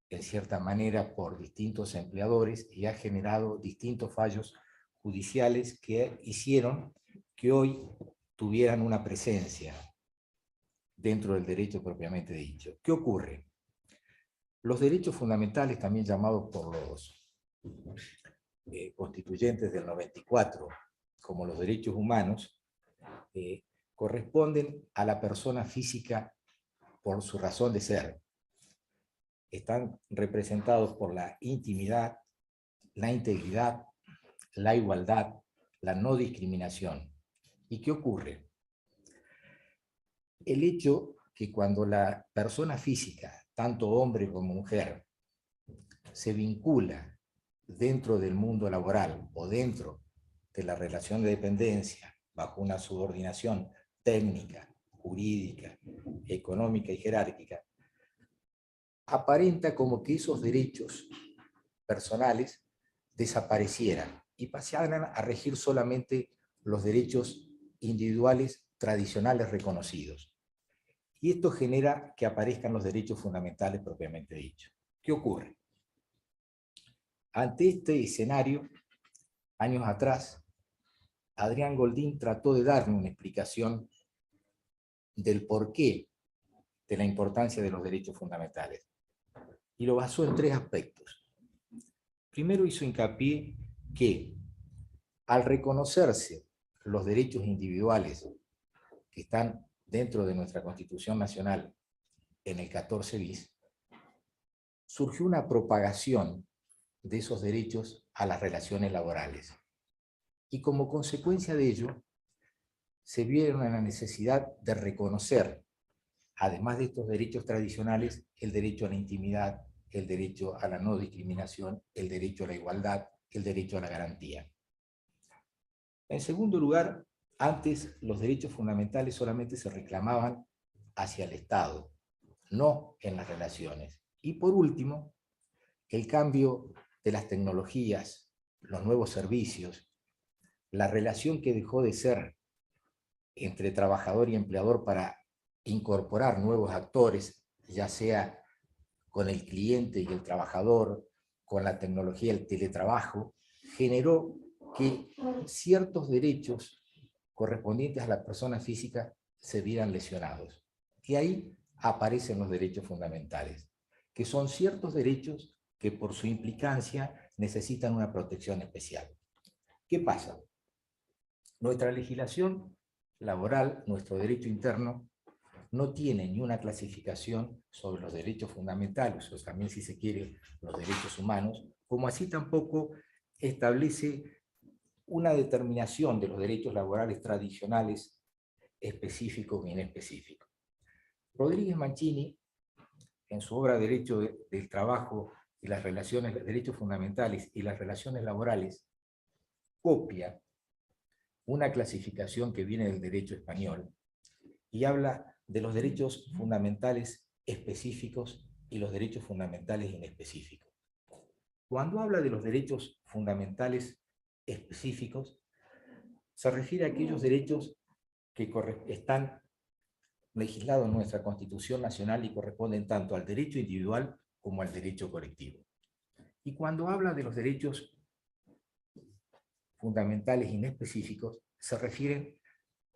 en cierta manera por distintos empleadores, y ha generado distintos fallos judiciales que hicieron que hoy tuvieran una presencia dentro del derecho propiamente dicho. ¿Qué ocurre? Los derechos fundamentales, también llamados por los constituyentes del 94 como los derechos humanos, corresponden a la persona física por su razón de ser. Están representados por la intimidad, la integridad, la igualdad, la no discriminación. ¿Y qué ocurre? El hecho que cuando la persona física, tanto hombre como mujer, se vincula dentro del mundo laboral o dentro de la relación de dependencia, bajo una subordinación técnica, jurídica, económica y jerárquica, aparenta como que esos derechos personales desaparecieran y pasaran a regir solamente los derechos individuales tradicionales reconocidos. Y esto genera que aparezcan los derechos fundamentales propiamente dichos. ¿Qué ocurre? Ante este escenario, años atrás, Adrián Goldín trató de darme una explicación del porqué de la importancia de los derechos fundamentales. Y lo basó en 3 aspectos. Primero, hizo hincapié que al reconocerse los derechos individuales que están dentro de nuestra Constitución Nacional en el 14 bis, surgió una propagación de esos derechos a las relaciones laborales. Y como consecuencia de ello, se vieron en la necesidad de reconocer, además de estos derechos tradicionales, el derecho a la intimidad, el derecho a la no discriminación, el derecho a la igualdad, el derecho a la garantía. En segundo lugar, antes los derechos fundamentales solamente se reclamaban hacia el Estado, no en las relaciones. Y por último, el cambio de las tecnologías, los nuevos servicios, la relación que dejó de ser entre trabajador y empleador para incorporar nuevos actores, ya sea con el cliente y el trabajador, con la tecnología del teletrabajo, generó que ciertos derechos correspondientes a la persona física se vieran lesionados. Y ahí aparecen los derechos fundamentales, que son ciertos derechos que por su implicancia necesitan una protección especial. ¿Qué pasa? Nuestra legislación laboral, nuestro derecho interno, no tiene ni una clasificación sobre los derechos fundamentales, o también, si se quiere, los derechos humanos, como así tampoco establece una determinación de los derechos laborales tradicionales específicos e inespecíficos. Rodríguez Mancini, en su obra Derecho del Trabajo y las relaciones, derechos fundamentales y las relaciones laborales, copia una clasificación que viene del derecho español y habla de los derechos fundamentales específicos y los derechos fundamentales inespecíficos. Cuando habla de los derechos fundamentales específicos, se refiere a aquellos derechos que están legislados en nuestra Constitución Nacional y corresponden tanto al derecho individual como al derecho colectivo. Y cuando habla de los derechos fundamentales inespecíficos, se refieren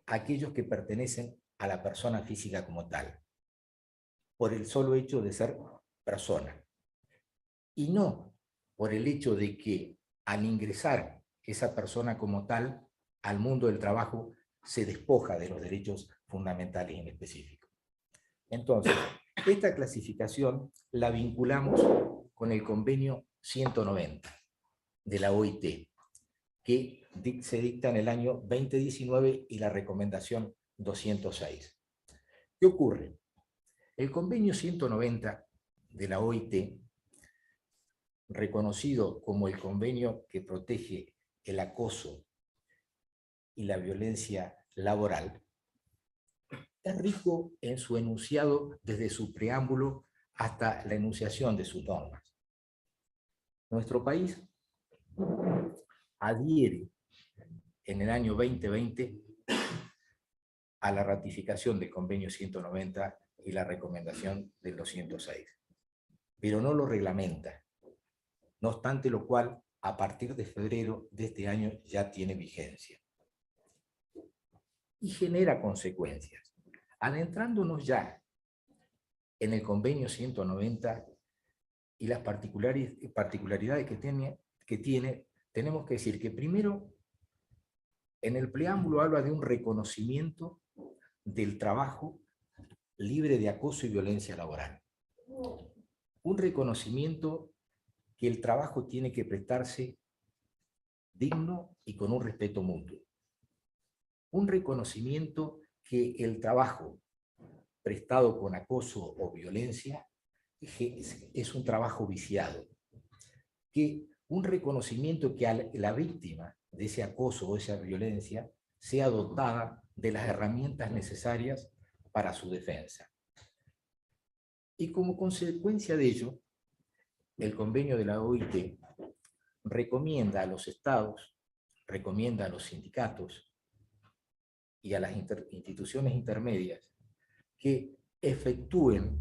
a aquellos que pertenecen a la persona física como tal, por el solo hecho de ser persona, y no por el hecho de que al ingresar esa persona como tal al mundo del trabajo se despoja de los derechos fundamentales inespecíficos. Entonces, esta clasificación la vinculamos con el convenio 190 de la OIT, que se dicta en el año 2019 y la recomendación 206. ¿Qué ocurre? El convenio 190 de la OIT, reconocido como el convenio que protege el acoso y la violencia laboral, es rico en su enunciado desde su preámbulo hasta la enunciación de sus normas. Nuestro país adhiere en el año 2020 a la ratificación del convenio 190 y la recomendación del 206, pero no lo reglamenta, no obstante lo cual, a partir de febrero de este año ya tiene vigencia. Y genera consecuencias. Adentrándonos ya en el convenio 190 y las particularidades que tiene, tenemos que decir que primero, en el preámbulo habla de un reconocimiento del trabajo libre de acoso y violencia laboral. Un reconocimiento que el trabajo tiene que prestarse digno y con un respeto mutuo. Un reconocimiento que el trabajo prestado con acoso o violencia es un trabajo viciado. Que un reconocimiento que a la víctima de ese acoso o esa violencia sea dotada de las herramientas necesarias para su defensa. Y como consecuencia de ello, el convenio de la OIT recomienda a los estados, recomienda a los sindicatos y a las instituciones intermedias que efectúen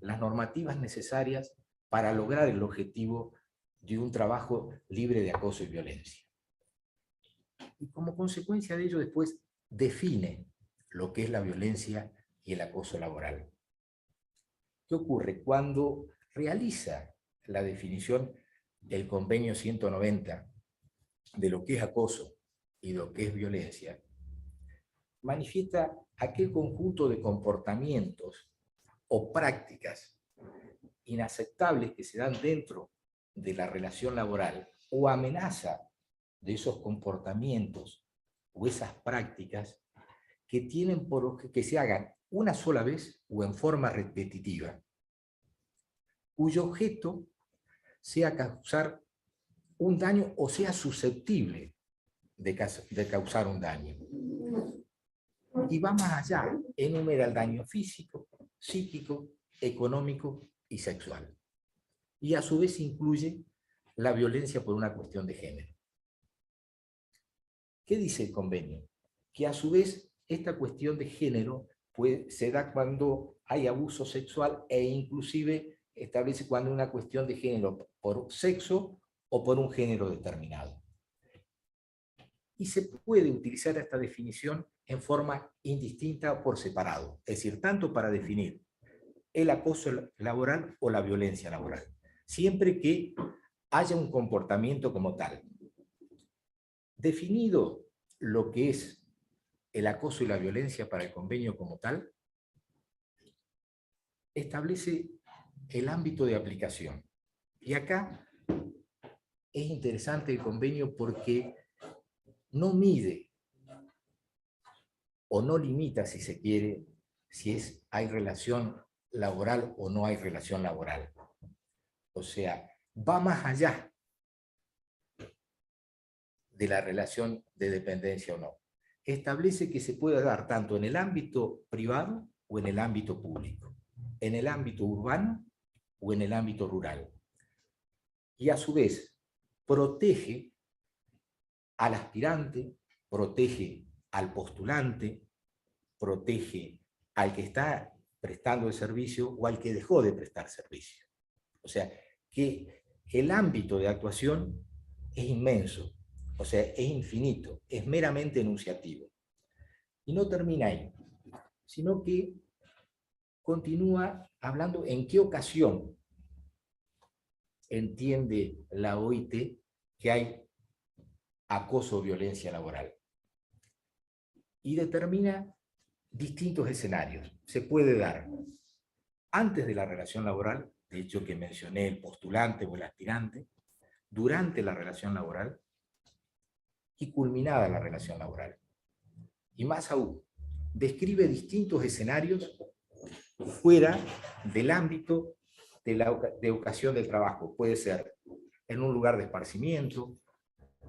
las normativas necesarias para lograr el objetivo de un trabajo libre de acoso y violencia. Y como consecuencia de ello después define lo que es la violencia y el acoso laboral. ¿Qué ocurre? Cuando realiza la definición del convenio 190 de lo que es acoso y lo que es violencia, manifiesta aquel conjunto de comportamientos o prácticas inaceptables que se dan dentro de la relación laboral o amenaza de esos comportamientos o esas prácticas que tienen que se hagan una sola vez o en forma repetitiva, cuyo objeto sea causar un daño o sea susceptible de causar un daño. Y va más allá, enumera el daño físico, psíquico, económico y sexual. Y a su vez incluye la violencia por una cuestión de género. ¿Qué dice el convenio? Que a su vez esta cuestión de género se da cuando hay abuso sexual e inclusive establece cuando hay una cuestión de género por sexo o por un género determinado. Y se puede utilizar esta definición en forma indistinta o por separado, es decir, tanto para definir el acoso laboral o la violencia laboral, siempre que haya un comportamiento como tal. Definido lo que es el acoso y la violencia para el convenio como tal, establece el ámbito de aplicación. Y acá es interesante el convenio porque no mide o no limita, si se quiere, si hay relación laboral o no hay relación laboral. O sea, va más allá de la relación de dependencia o no. Establece que se puede dar tanto en el ámbito privado o en el ámbito público, en el ámbito urbano o en el ámbito rural. Y a su vez, protege al aspirante, protege al postulante, protege al que está prestando el servicio o al que dejó de prestar servicio. O sea, que el ámbito de actuación es inmenso, o sea, es infinito, es meramente enunciativo. Y no termina ahí, sino que continúa hablando en qué ocasión entiende la OIT que hay acoso o violencia laboral. Y determina distintos escenarios. Se puede dar antes de la relación laboral, de hecho que mencioné el postulante o el aspirante, durante la relación laboral y culminada la relación laboral. Y más aún, describe distintos escenarios fuera del ámbito de ocasión del trabajo. Puede ser en un lugar de esparcimiento,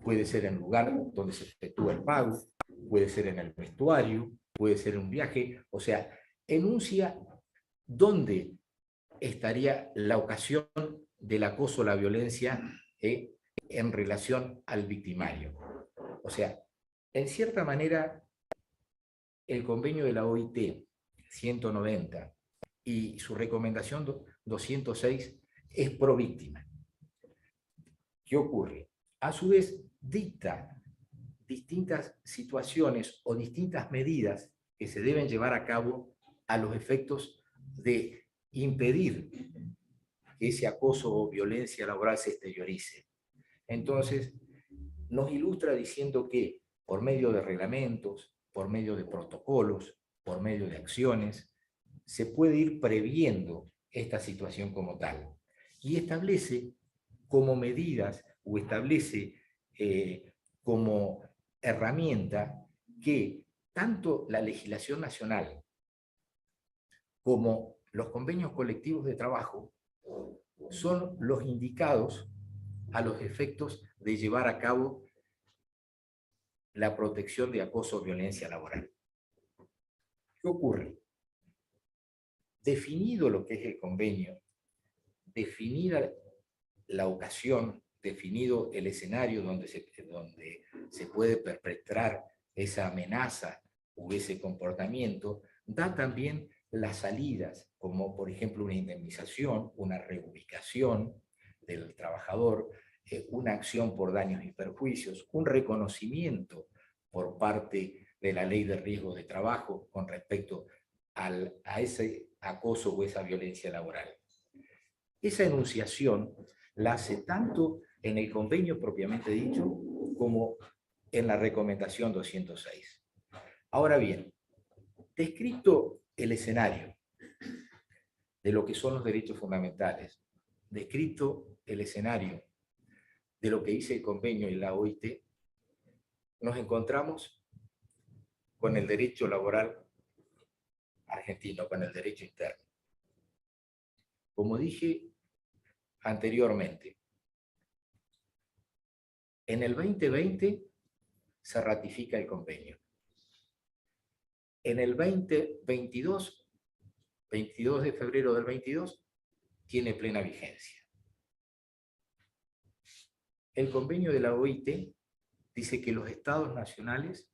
puede ser en un lugar donde se efectúa el pago, puede ser en el vestuario, puede ser en un viaje, o sea, enuncia dónde estaría la ocasión del acoso o la violencia en relación al victimario. O sea, en cierta manera, el convenio de la OIT 190 y su recomendación 206 es pro víctima. ¿Qué ocurre? A su vez, dicta distintas situaciones o distintas medidas que se deben llevar a cabo a los efectos de impedir que ese acoso o violencia laboral se exteriorice. Entonces, nos ilustra diciendo que por medio de reglamentos, por medio de protocolos, por medio de acciones, se puede ir previendo esta situación como tal. Y establece como medidas o establece como herramienta que tanto la legislación nacional como los convenios colectivos de trabajo son los indicados a los efectos de llevar a cabo la protección de acoso o violencia laboral. ¿Qué ocurre? Definido lo que es el convenio, definida la ocasión, definido el escenario donde se puede perpetrar esa amenaza o ese comportamiento, da también las salidas, como por ejemplo una indemnización, una reubicación del trabajador, una acción por daños y perjuicios, un reconocimiento por parte de la ley de riesgo de trabajo con respecto a ese acoso o esa violencia laboral. Esa enunciación la hace tanto en el convenio propiamente dicho como en la recomendación 206. Ahora bien, descrito el escenario de lo que son los derechos fundamentales, descrito el escenario de lo que dice el convenio y la OIT, nos encontramos con el derecho laboral argentino, con el derecho interno. Como dije anteriormente, en el 2020 se ratifica el convenio. En el 2022, 22 de febrero del 22, tiene plena vigencia. El convenio de la OIT dice que los estados nacionales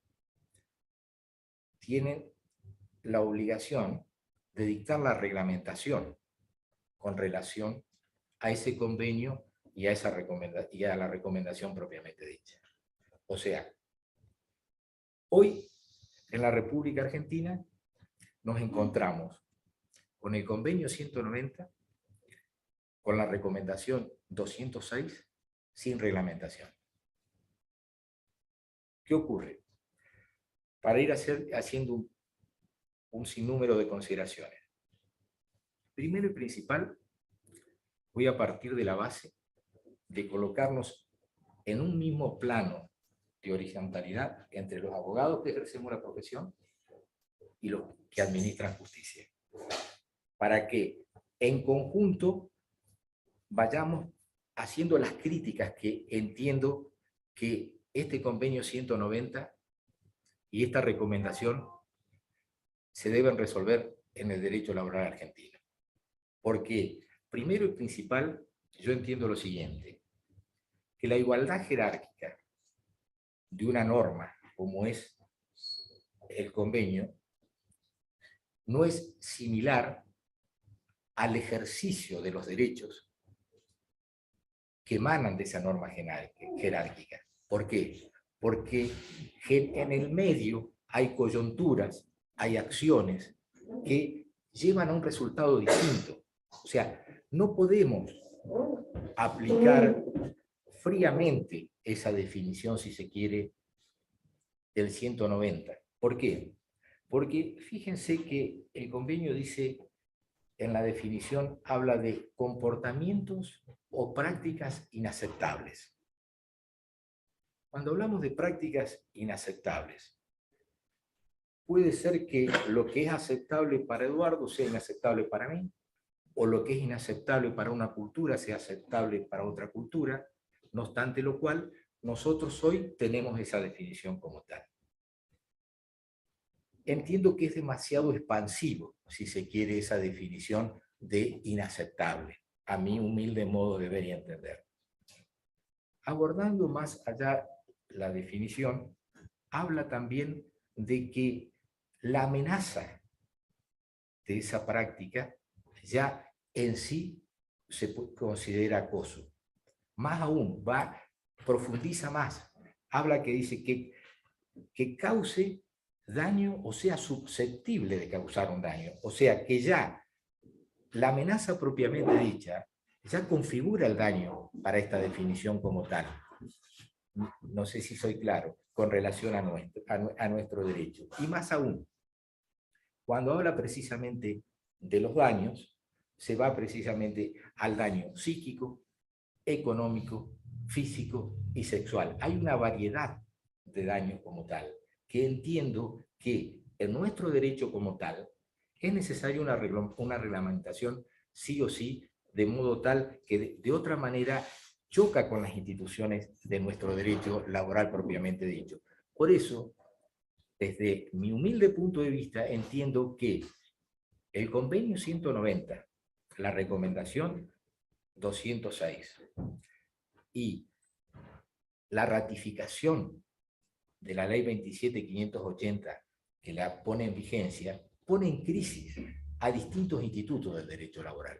tienen la obligación de dictar la reglamentación con relación a ese convenio y a la recomendación propiamente dicha. O sea, hoy en la República Argentina nos encontramos con el convenio 190, con la recomendación 206, sin reglamentación. ¿Qué ocurre? Para ir haciendo un sinnúmero de consideraciones. Primero y principal, voy a partir de la base de colocarnos en un mismo plano de horizontalidad entre los abogados que ejercemos la profesión y los que administran justicia, para que en conjunto vayamos haciendo las críticas que entiendo que este convenio 190 y esta recomendación se deben resolver en el derecho laboral argentino. Porque, primero y principal, yo entiendo lo siguiente, que la igualdad jerárquica de una norma como es el convenio no es similar al ejercicio de los derechos que emanan de esa norma jerárquica. ¿Por qué? Porque en el medio hay coyunturas, hay acciones que llevan a un resultado distinto. O sea, no podemos aplicar fríamente esa definición, si se quiere, del 190. ¿Por qué? Porque fíjense que el convenio dice, en la definición, habla de comportamientos o prácticas inaceptables. Cuando hablamos de prácticas inaceptables, puede ser que lo que es aceptable para Eduardo sea inaceptable para mí, o lo que es inaceptable para una cultura sea aceptable para otra cultura, no obstante lo cual, nosotros hoy tenemos esa definición como tal. Entiendo que es demasiado expansivo, si se quiere, esa definición de inaceptable, a mi humilde modo de ver y entender. Abordando más allá la definición, habla también de que la amenaza de esa práctica ya en sí se considera acoso. Más aún, profundiza más, habla que dice que cause daño o sea susceptible de causar un daño. O sea que ya la amenaza propiamente dicha ya configura el daño para esta definición como tal. No sé si soy claro con relación a nuestro derecho. Y más aún, cuando habla precisamente de los daños, se va precisamente al daño psíquico, económico, físico y sexual. Hay una variedad de daños como tal, que entiendo que en nuestro derecho como tal es necesaria una reglamentación sí o sí, de modo tal que de otra manera choca con las instituciones de nuestro derecho laboral propiamente dicho. Por eso, desde mi humilde punto de vista, entiendo que el convenio 190, la recomendación 206 y la ratificación de la ley 27.580 que la pone en vigencia, pone en crisis a distintos institutos del derecho laboral.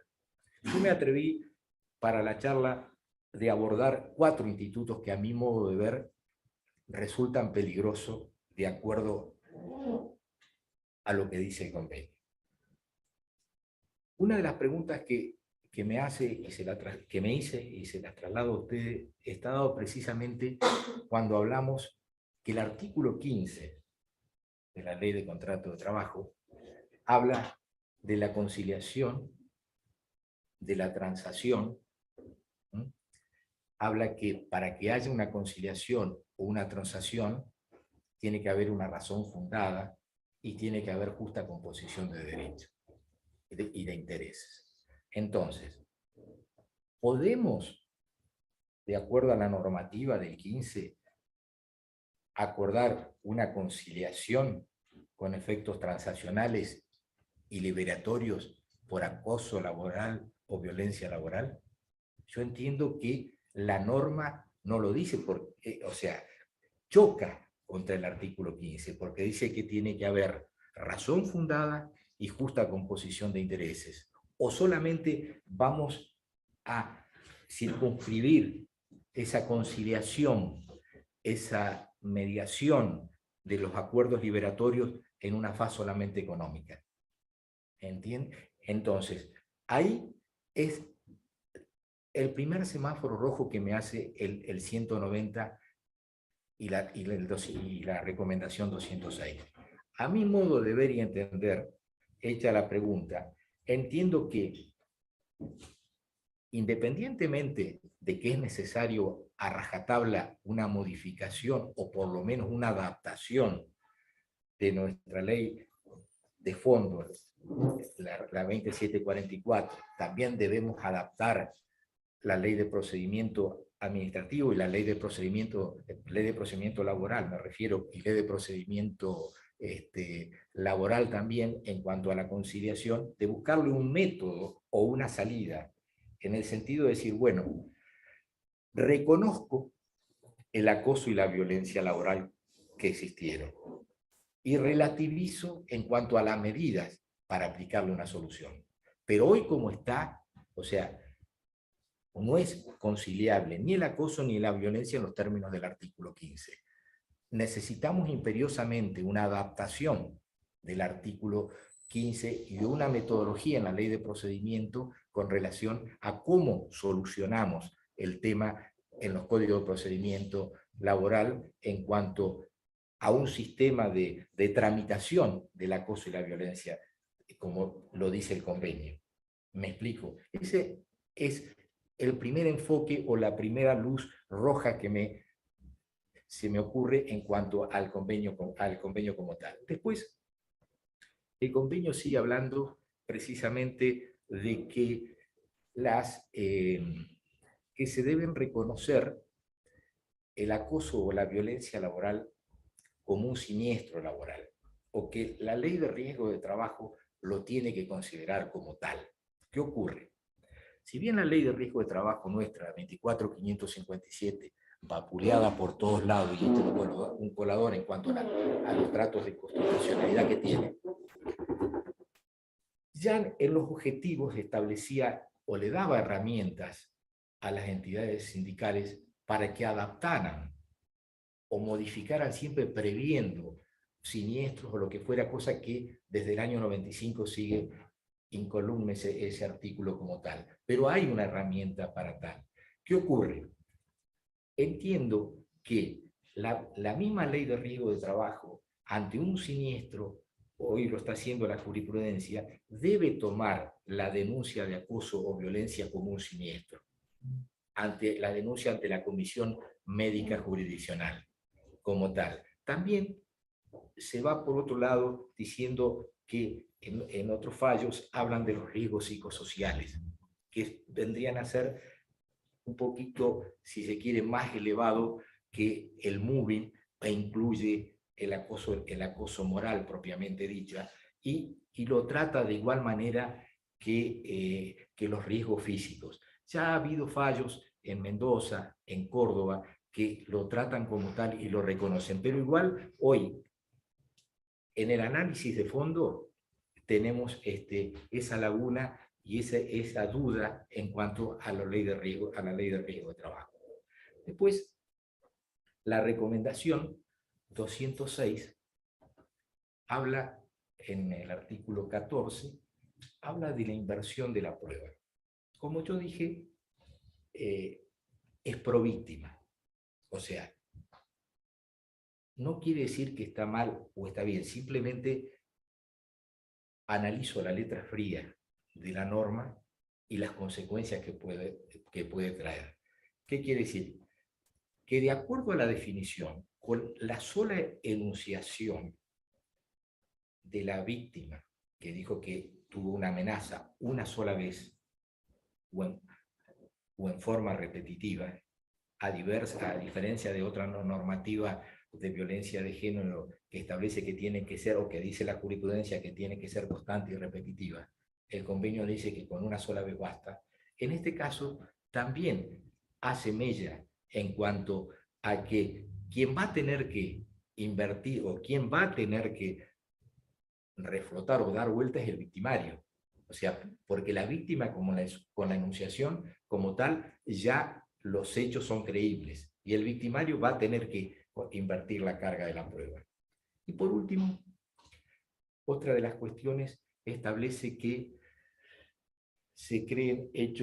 Yo me atreví para la charla de abordar 4 institutos que a mi modo de ver resultan peligrosos de acuerdo a lo que dice el convenio. Una de las preguntas que me hice y se las traslado a ustedes está dado precisamente cuando hablamos que el artículo 15 de la Ley de Contrato de Trabajo habla de la conciliación, de la transacción. Habla que para que haya una conciliación o una transacción tiene que haber una razón fundada y tiene que haber justa composición de derechos y de intereses. Entonces, podemos, de acuerdo a la normativa del 15, acordar una conciliación con efectos transaccionales y liberatorios por acoso laboral o violencia laboral. Yo entiendo que la norma no lo dice, o sea, choca contra el artículo 15, porque dice que tiene que haber razón fundada y justa composición de intereses. O solamente vamos a circunscribir esa conciliación, esa mediación de los acuerdos liberatorios en una fase solamente económica. ¿Entiende? Entonces, ahí es el primer semáforo rojo que me hace el 190 y la recomendación 206. A mi modo de ver y entender, hecha la pregunta, entiendo que independientemente de que es necesario a rajatabla una modificación o por lo menos una adaptación de nuestra ley de fondo, la 2744, también debemos adaptar la ley de procedimiento administrativo y la ley de procedimiento laboral, me refiero, y ley de procedimiento laboral también en cuanto a la conciliación, de buscarle un método o una salida, en el sentido de decir, bueno, reconozco el acoso y la violencia laboral que existieron y relativizo en cuanto a las medidas para aplicarle una solución. Pero hoy como está, o sea, no es conciliable ni el acoso ni la violencia en los términos del artículo 15. Necesitamos imperiosamente una adaptación del artículo 15 y de una metodología en la ley de procedimiento con relación a cómo solucionamos el tema en los códigos de procedimiento laboral en cuanto a un sistema de tramitación del acoso y la violencia, como lo dice el convenio. ¿Me explico? Ese es el primer enfoque o la primera luz roja que se me ocurre en cuanto al convenio como tal. Después, el convenio sigue hablando precisamente de que, que se deben reconocer el acoso o la violencia laboral como un siniestro laboral, o que la ley de riesgo de trabajo lo tiene que considerar como tal. ¿Qué ocurre? Si bien la ley de riesgo de trabajo nuestra, 24.557, vapuleada por todos lados, y este es un colador en cuanto a los tratos de constitucionalidad que tiene, ya en los objetivos establecía o le daba herramientas a las entidades sindicales para que adaptaran o modificaran siempre previendo siniestros o lo que fuera, cosa que desde el año 95 sigue incolume ese artículo como tal. Pero hay una herramienta para tal. ¿Qué ocurre? Entiendo que la misma ley de riesgo de trabajo, ante un siniestro, hoy lo está haciendo la jurisprudencia, debe tomar la denuncia de acoso o violencia como un siniestro, ante la denuncia ante la Comisión Médica Jurisdiccional como tal. También se va por otro lado diciendo que en otros fallos hablan de los riesgos psicosociales, que vendrían a ser un poquito, si se quiere, más elevado que el moving e incluye el acoso moral propiamente dicha, y lo trata de igual manera que los riesgos físicos. Ya ha habido fallos en Mendoza, en Córdoba, que lo tratan como tal y lo reconocen, pero igual hoy, en el análisis de fondo, tenemos esa laguna y esa duda en cuanto a la ley de riesgo de trabajo. Después, la recomendación 206 habla, en el artículo 14, habla de la inversión de la prueba. Como yo dije, es províctima. O sea, no quiere decir que está mal o está bien, simplemente analizo la letra fría de la norma y las consecuencias que puede traer. ¿Qué quiere decir? Que de acuerdo a la definición, con la sola enunciación de la víctima, que dijo que tuvo una amenaza una sola vez o en forma repetitiva, a diferencia de otra normativa de violencia de género que establece que tiene que ser, o que dice la jurisprudencia que tiene que ser constante y repetitiva, el convenio dice que con una sola vez basta. En este caso también hace mella en cuanto a que quien va a tener que invertir o quien va a tener que reflotar o dar vueltas es el victimario. O sea, porque la víctima con la enunciación como tal ya los hechos son creíbles y el victimario va a tener que invertir la carga de la prueba. Y por último, otra de las cuestiones establece que se creen el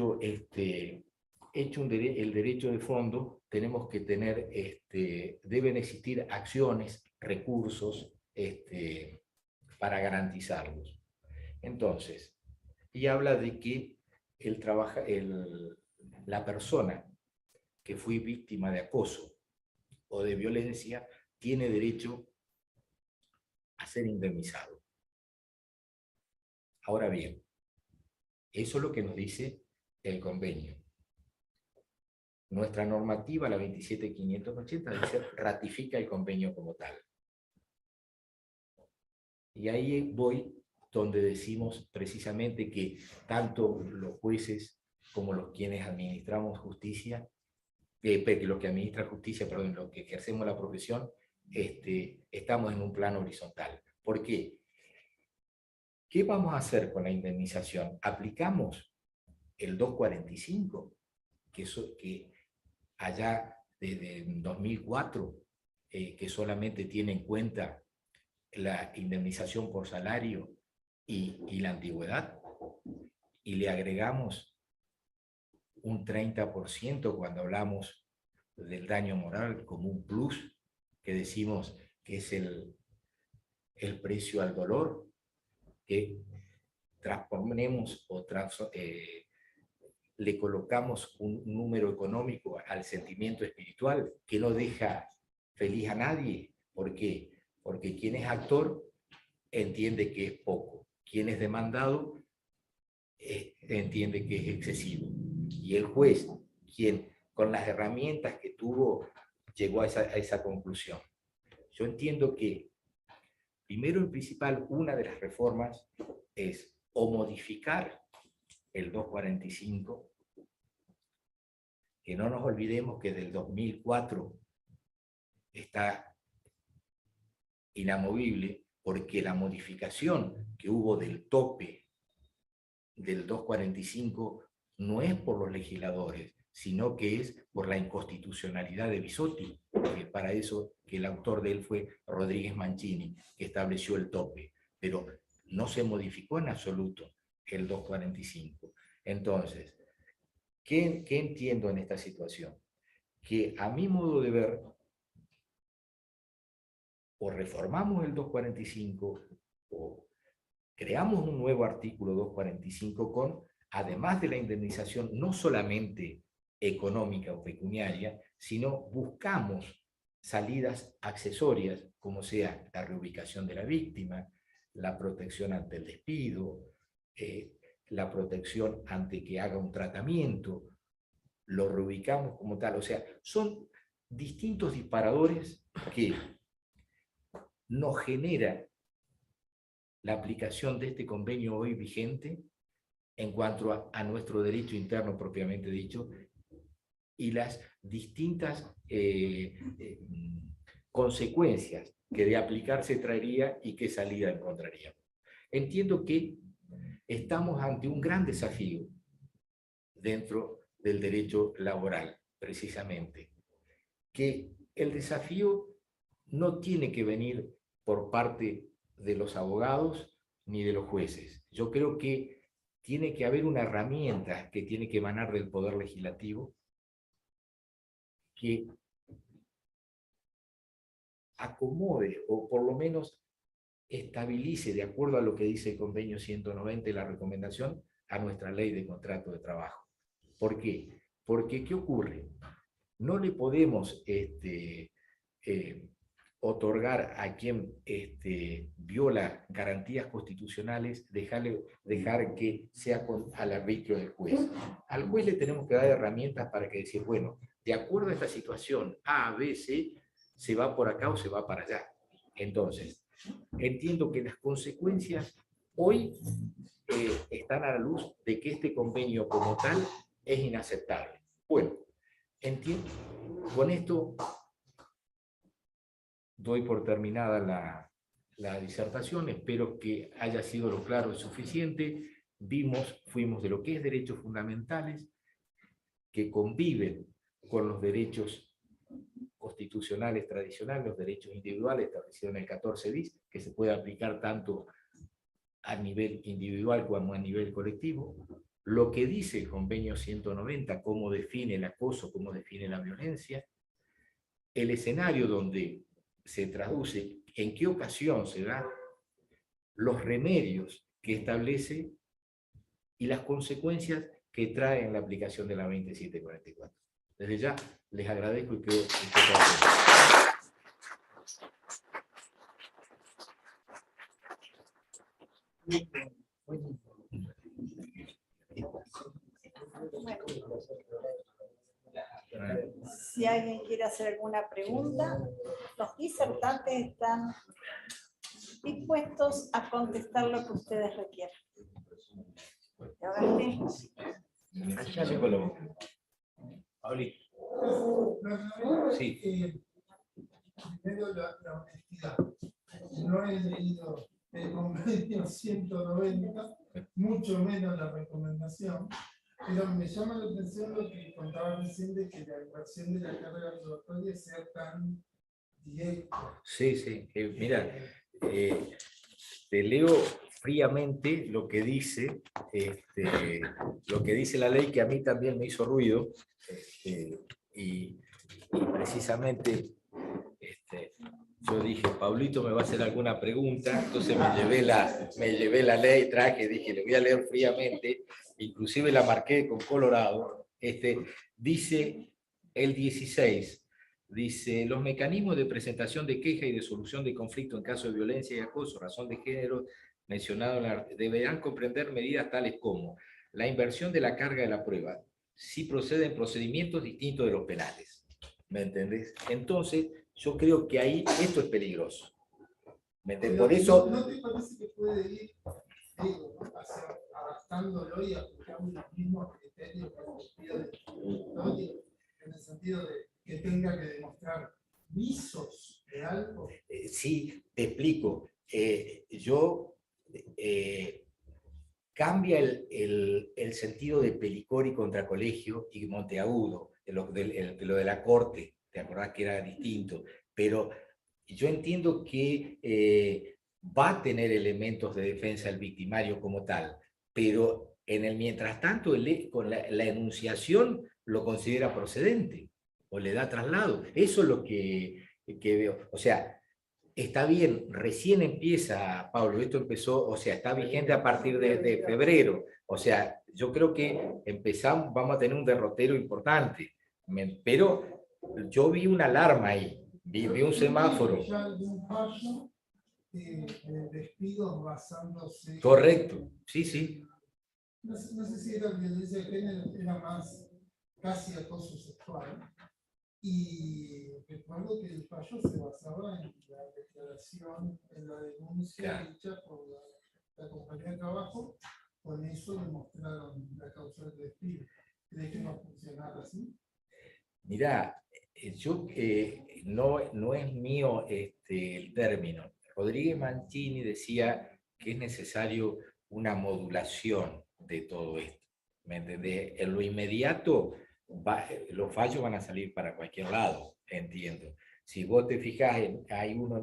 derecho de fondo, tenemos que tener, deben existir acciones, recursos para garantizarlos. Entonces, y habla de que la persona que fue víctima de acoso o de violencia tiene derecho a ser indemnizado. Ahora bien, eso es lo que nos dice el convenio. Nuestra normativa, la 27.580, dice ratifica el convenio como tal. Y ahí voy donde decimos precisamente que tanto los jueces como los quienes administramos justicia, los que administran justicia, perdón, los que ejercemos la profesión, estamos en un plano horizontal. ¿Por qué? ¿Qué vamos a hacer con la indemnización? ¿Aplicamos el 245? que allá desde 2004, que solamente tiene en cuenta la indemnización por salario y la antigüedad, y le agregamos un 30% cuando hablamos del daño moral como un plus, que decimos que es el precio al dolor, que transponemos o le colocamos un número económico al sentimiento espiritual que no deja feliz a nadie. ¿Por qué? Porque quien es actor entiende que es poco, quien es demandado entiende que es excesivo, y el juez, quien con las herramientas que tuvo llegó a esa conclusión. Yo entiendo que primero y principal, una de las reformas es o modificar el 245, que no nos olvidemos que del 2004 está inamovible, porque la modificación que hubo del tope del 245 no es por los legisladores, sino que es por la inconstitucionalidad de Bisotti, que para eso que el autor de él fue Rodríguez Mancini, que estableció el tope, pero no se modificó en absoluto el 245. Entonces, ¿qué entiendo en esta situación? Que a mi modo de ver, o reformamos el 245 o creamos un nuevo artículo 245 con, además de la indemnización no solamente económica o pecuniaria, sino buscamos salidas accesorias, como sea la reubicación de la víctima, la protección ante el despido, la protección ante que haga un tratamiento, lo reubicamos como tal. O sea, son distintos disparadores que nos genera la aplicación de este convenio hoy vigente en cuanto a nuestro derecho interno propiamente dicho, y las distintas consecuencias que de aplicarse traería y qué salida encontraría. Entiendo que estamos ante un gran desafío dentro del derecho laboral, precisamente, que el desafío no tiene que venir por parte de los abogados ni de los jueces. Yo creo que tiene que haber una herramienta que tiene que emanar del Poder Legislativo que acomode o por lo menos estabilice, de acuerdo a lo que dice el convenio 190 y la recomendación, a nuestra ley de contrato de trabajo. ¿Por qué? Porque, ¿qué ocurre? No le podemos otorgar a quien viola garantías constitucionales, dejar que sea al arbitrio del juez. Al juez le tenemos que dar herramientas para que decir, bueno, de acuerdo a esta situación A, B, C, se va por acá o se va para allá. Entonces, entiendo que las consecuencias hoy están a la luz de que este convenio como tal es inaceptable. Bueno, entiendo, con esto doy por terminada la disertación, espero que haya sido lo claro y suficiente. Fuimos de lo que es derechos fundamentales, que conviven con los derechos constitucionales tradicionales, los derechos individuales establecidos en el 14 bis, que se puede aplicar tanto a nivel individual como a nivel colectivo. Lo que dice el convenio 190, cómo define el acoso, cómo define la violencia, el escenario donde se traduce, en qué ocasión se da, los remedios que establece y las consecuencias que trae en la aplicación de la 2744. Desde ya les agradezco y quedo Si alguien quiere hacer alguna pregunta, los disertantes están dispuestos a contestar lo que ustedes requieran. Y ahora sí. Sí. Primero la honestidad. No he leído el convenio 190, mucho menos la recomendación, Pero me llama la atención lo que contaba recién de que la ecuación de la carga obligatoria sea tan directa. Sí, sí. Mira, te leo fríamente lo que dice, lo que dice la ley, que a mí también me hizo ruido, y precisamente yo dije, Pablito me va a hacer alguna pregunta, entonces me llevé la ley, traje, dije, le voy a leer fríamente, inclusive la marqué con colorado. Dice el 16, dice, los mecanismos de presentación de queja y de solución de conflicto en caso de violencia y acoso, razón de género, mencionado deberán comprender medidas tales como la inversión de la carga de la prueba, si proceden procedimientos distintos de los penales. ¿Me entendés? Entonces, yo creo que ahí esto es peligroso. ¿Me entendés? Por eso... ¿No te parece que puede ir, digo, adaptándolo y aplicando los mismos criterios para el sentido de historia, en el sentido de que tenga que demostrar visos de algo? Sí, te explico. Cambia el sentido de Pelicori contra Colegio y Monteagudo, lo de la Corte, te acordás que era distinto, pero yo entiendo que va a tener elementos de defensa del victimario como tal, pero en el mientras tanto, con la enunciación lo considera procedente o le da traslado. Eso es lo que veo. O sea, está bien, recién empieza, Pablo, esto empezó, o sea, está vigente a partir de febrero. O sea, yo creo que vamos a tener un derrotero importante, pero yo vi una alarma ahí, vi un semáforo. Ya algún fallo de despidos basándose... Correcto, sí, sí. No sé si era violencia de género, era más casi acoso sexual. Y recuerdo que el fallo se basaba en la declaración, en la denuncia hecha por la compañía de trabajo. Con eso demostraron la causa del despido. ¿Crees que va a funcionar así? Mirá, no es mío el término. Rodríguez Mancini decía que es necesario una modulación de todo esto. ¿Me entendés? En lo inmediato, los fallos van a salir para cualquier lado, entiendo. Si vos te fijás, hay uno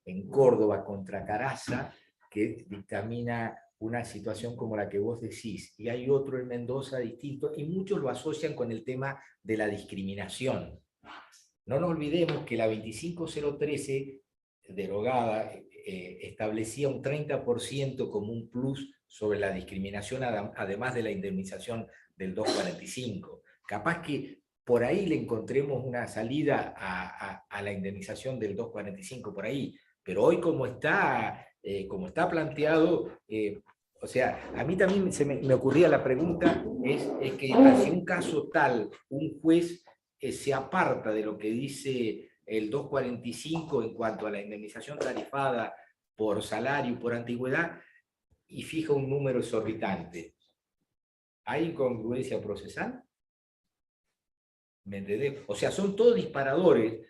en Córdoba contra Caraza que dictamina una situación como la que vos decís, y hay otro en Mendoza distinto, y muchos lo asocian con el tema de la discriminación. No nos olvidemos que la 25013 derogada establecía un 30% como un plus sobre la discriminación, además de la indemnización del 245. Capaz que por ahí le encontremos una salida a la indemnización del 245 por ahí, pero hoy como está planteado, o sea, a mí también me ocurría la pregunta, es que si un caso tal, un juez se aparta de lo que dice el 245 en cuanto a la indemnización tarifada por salario, por antigüedad, y fija un número exorbitante, ¿hay incongruencia procesal? ¿Me entendés? O sea, son todos disparadores.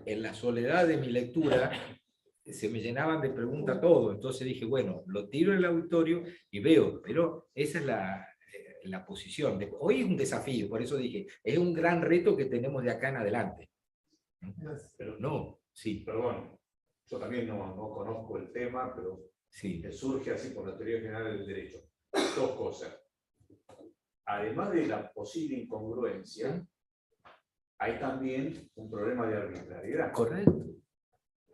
En la soledad de mi lectura se me llenaban de preguntas todo, entonces dije, bueno, lo tiro en el auditorio y veo, pero esa es la posición. Hoy es un desafío, por eso dije, es un gran reto que tenemos de acá en adelante. Pero no, sí. Perdón, yo también no conozco el tema, pero sí, me surge así por la teoría general del derecho. Dos cosas. Además de la posible incongruencia, hay también un problema de arbitrariedad. Correcto.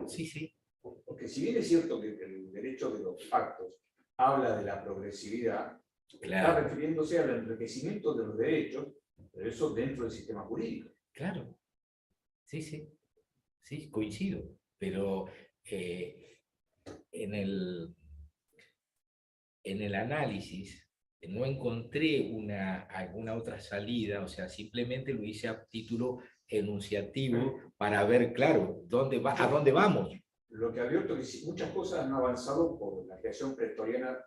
Sí, sí. Porque si bien es cierto que el derecho de los pactos habla de la progresividad, claro, está refiriéndose al enriquecimiento de los derechos, pero eso dentro del sistema jurídico. Claro. Sí, sí. Sí, coincido. Pero en el análisis no encontré alguna otra salida, o sea, simplemente lo hice a título enunciativo para ver, claro, a dónde vamos. Lo que advierto es que muchas cosas han avanzado por la creación pretoriana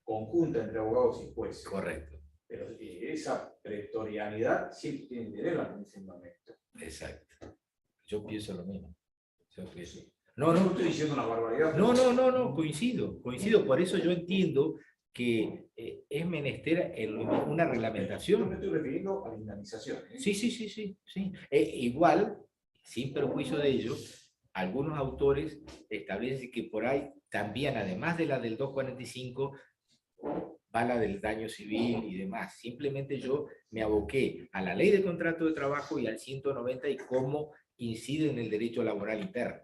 conjunta entre abogados y jueces. Correcto. Pero esa pretorianidad siempre tiene que tenerla en ese momento. Exacto. Yo pienso lo mismo. Yo pienso. No estoy diciendo una barbaridad. No, coincido. Por eso yo entiendo que es menester una Yo reglamentación. me estoy refiriendo a la indemnización. Sí, sí, sí, sí, sí. Igual, sin perjuicio de ello, algunos autores establecen que por ahí también, además de la del 245, va la del daño civil y demás. Simplemente yo me aboqué a la ley de contrato de trabajo y al 190 y cómo incide en el derecho laboral interno.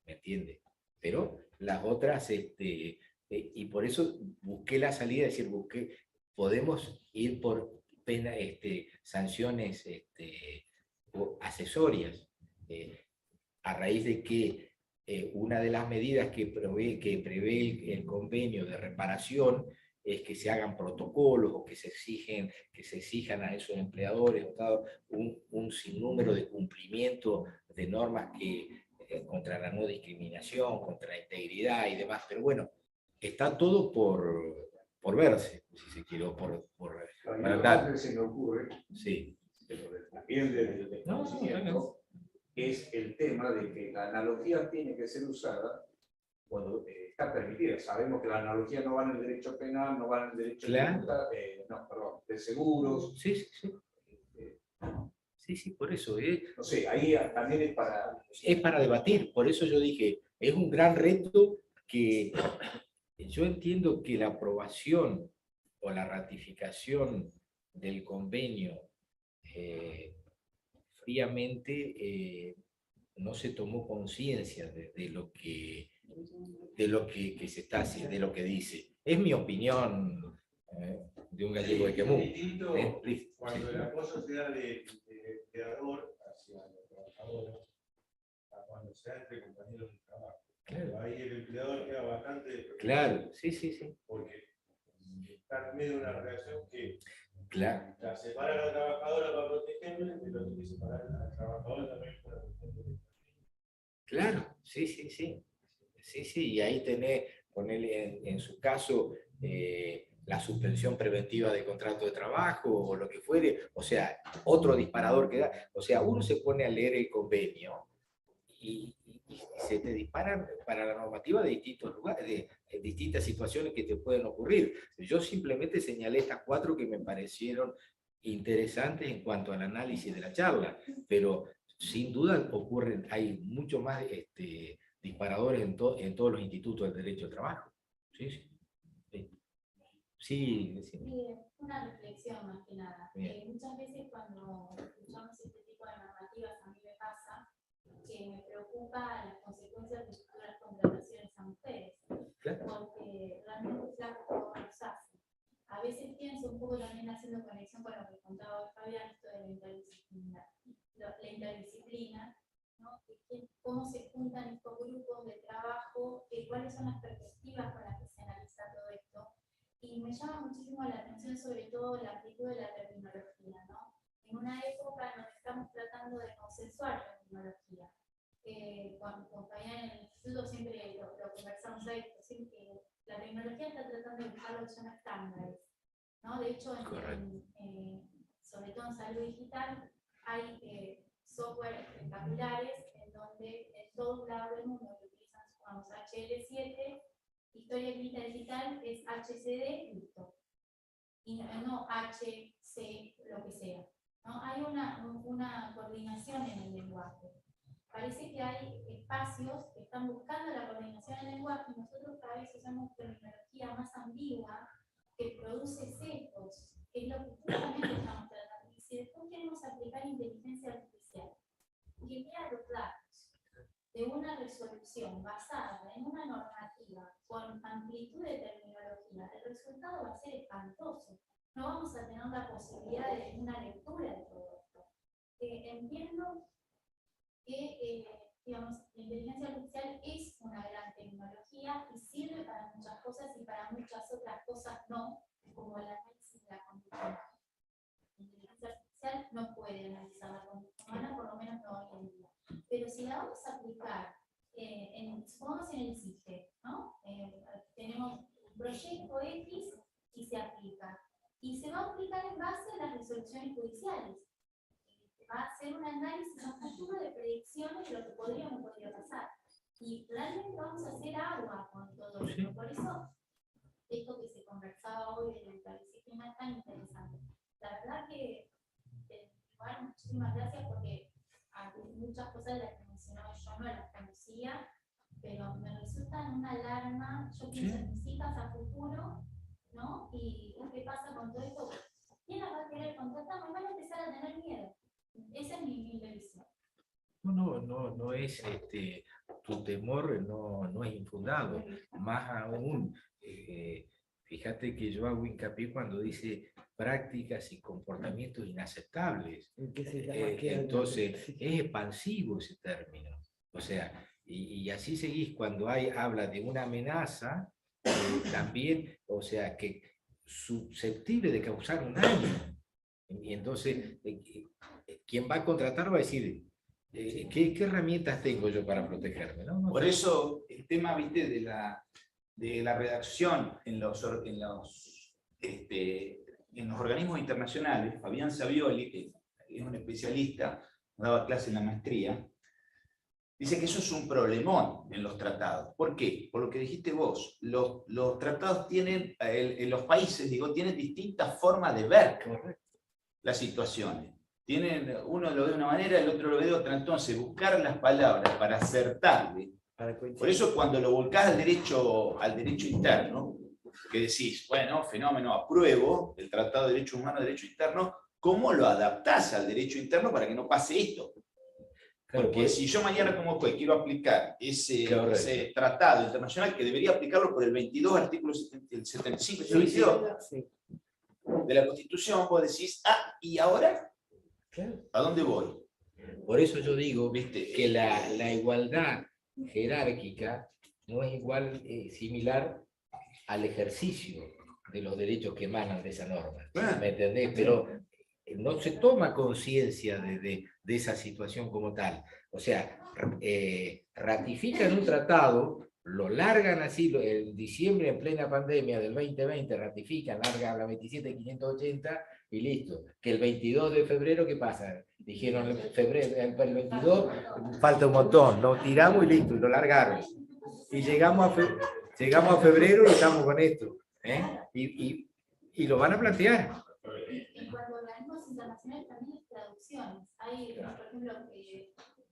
¿Me entiende? Pero las otras, y por eso busqué la salida, es decir, podemos ir por pena, sanciones o accesorias, a raíz de que una de las medidas que prevé el convenio de reparación es que se hagan protocolos o que se exijan a esos empleadores un sinnúmero de cumplimiento de normas contra la no discriminación, contra la integridad y demás. Pero bueno, está todo por verse, si se quiere, para dar. Se me ocurre, Sí. pero también del desconocimiento, es el tema de que la analogía tiene que ser usada cuando está permitida. Sabemos que la analogía no va en el derecho penal, no va en el derecho de seguros. Sí, sí, sí. Sí, sí, por eso. No sé, ahí también es para... Es para debatir, por eso yo dije, es un gran reto que yo entiendo que la aprobación o la ratificación del convenio fríamente no se tomó conciencia de lo que se está haciendo, de lo que dice. Es mi opinión de un gallego de Quemú. Cuando la cosa se da de empleador hacia los trabajadores, a cuando se da entre compañeros de trabajo. Claro. Ahí el empleador queda bastante... Claro, sí, sí, sí. Porque está en medio de una relación que claro. la separa a la trabajadora para protegerla, pero tiene que separar al trabajador también para protegerla. Claro, sí, sí, sí. Sí, sí, y ahí ponerle en su caso la suspensión preventiva de contrato de trabajo o lo que fuere, o sea, otro disparador que da, o sea, uno se pone a leer el convenio y se te disparan para la normativa de distintos lugares, de distintas situaciones que te pueden ocurrir. Yo simplemente señalé estas 4 que me parecieron interesantes en cuanto al análisis de la charla, pero sin duda hay mucho más disparadores en todos los institutos del derecho del trabajo. Sí, sí. Sí, sí. Una reflexión más que nada. Muchas veces cuando escuchamos este tipo de normativas, a mí me pasa que me preocupa las consecuencias de futuras contrataciones a mujeres, porque realmente flaco nos hace. A veces pienso un poco también haciendo conexión con lo que contaba Fabián, esto de la interdisciplina, ¿no? Cómo se juntan estos grupos de trabajo, cuáles son las perspectivas con las que se analiza todo esto. Y me llama muchísimo la atención sobre todo la amplitud de la terminología, ¿no? En una época nos estamos tratando de consensuar la terminología. Con Fabián en el instituto siempre lo conversamos ahí, que la tecnología está tratando de buscar lo que son estándares, ¿no? De hecho, sobre todo en salud digital, hay software espectaculares en donde en todos lados del mundo que utilizan, supongamos, HL7, historia clínica digital es HCD, listo. Y no HC, lo que sea. ¿No? Hay una coordinación en el lenguaje. Parece que hay espacios que están buscando la coordinación en el lenguaje y nosotros cada vez usamos terminología más ambigua que produce sesgos, que es lo que justamente estamos tratando. Y si después queremos aplicar inteligencia artificial, que vea los datos de una resolución basada en una normativa con amplitud de terminología, el resultado va a ser espantoso. No vamos a tener la posibilidad de una lectura de todo esto. Entiendo que digamos, la inteligencia artificial es una gran tecnología y sirve para muchas cosas y para muchas otras cosas no, como el análisis de la conducta humana. La inteligencia artificial no puede analizar la conducta humana, por lo menos no hoy en día. Pero si la vamos a aplicar, supongamos en el CIGE, ¿no? Tenemos un proyecto X y se aplica. Y se va a aplicar en base a las resoluciones judiciales. Va a hacer un análisis a futuro de predicciones de lo que podría o no podría pasar. Y realmente vamos a hacer agua con todo esto. Por eso esto que se conversaba hoy de la interdisciplina es tan interesante. La verdad que, igual, muchísimas gracias porque muchas cosas de las que mencionó yo no las conocía, pero me resultan una alarma. Yo pienso en mis hijas a futuro, ¿no? Y ¿qué pasa con todo esto? ¿Quién las va a querer contratar? Me van a empezar a tener miedo. Esa es mi visión. No es tu temor, no es infundado. Más aún, fíjate que yo hago hincapié cuando dice prácticas y comportamientos inaceptables. Entonces, es expansivo ese término. O sea, y así seguís cuando habla de una amenaza, también, o sea, que susceptible de causar un daño. Y entonces, quien va a contratar va a decir, ¿qué herramientas tengo yo para protegerme? ¿No? Por eso el tema, viste, de la redacción en los organismos internacionales, Fabián Savioli, que es un especialista, daba clase en la maestría, dice que eso es un problemón en los tratados. ¿Por qué? Por lo que dijiste vos, los tratados tienen, en los países, tienen distintas formas de ver las situaciones. Uno lo ve de una manera, el otro lo ve de otra. Entonces, buscar las palabras para acertarle. Por eso cuando lo volcás al derecho interno, que decís, bueno, fenómeno, apruebo el Tratado de Derechos Humanos, Derecho Interno, ¿cómo lo adaptás al derecho interno para que no pase esto? Porque si yo mañana como juez quiero aplicar ese tratado internacional, que debería aplicarlo por el 22, artículo 75 y 72 de la Constitución, vos decís, ¿y ahora? ¿A dónde voy? Por eso yo digo, ¿viste?, que la igualdad jerárquica no es similar al ejercicio de los derechos que emanan de esa norma. ¿Me entendés? Pero no se toma conciencia de esa situación como tal. O sea, ratifican un tratado, lo largan así, en diciembre, en plena pandemia del 2020, ratifican, largan la 27.580 y listo. Que el 22 de febrero, ¿qué pasa? Dijeron el 22, falta un montón, lo tiramos y listo, y lo largaron. Y llegamos a febrero y estamos con esto. Y lo van a plantear. Y cuando organismos internacionales también hay traducciones. Hay, por ejemplo,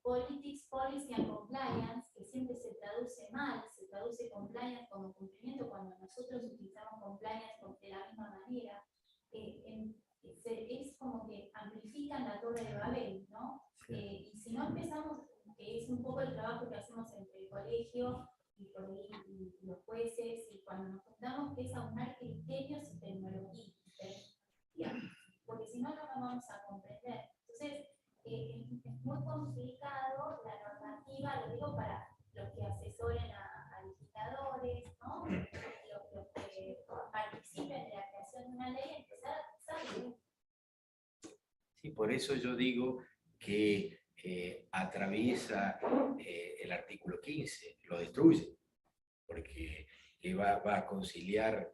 Politics, Policy and Compliance, que siempre se traduce mal, se traduce compliance como cumplimiento, cuando nosotros utilizamos compliance de la misma manera. Es como que amplifican la torre de Babel, ¿no? Y si no empezamos, que es un poco el trabajo que hacemos entre el colegio y los jueces, y cuando nos juntamos, que es aunar criterios y tecnología, porque si no, no nos vamos a comprender. Entonces, es muy complicado la normativa, lo digo para los que asesoren a legisladores, ¿no? Los que participen de la creación de una ley, empezar a pensar. Sí, por eso yo digo que atraviesa el artículo 15, lo destruye, porque va a conciliar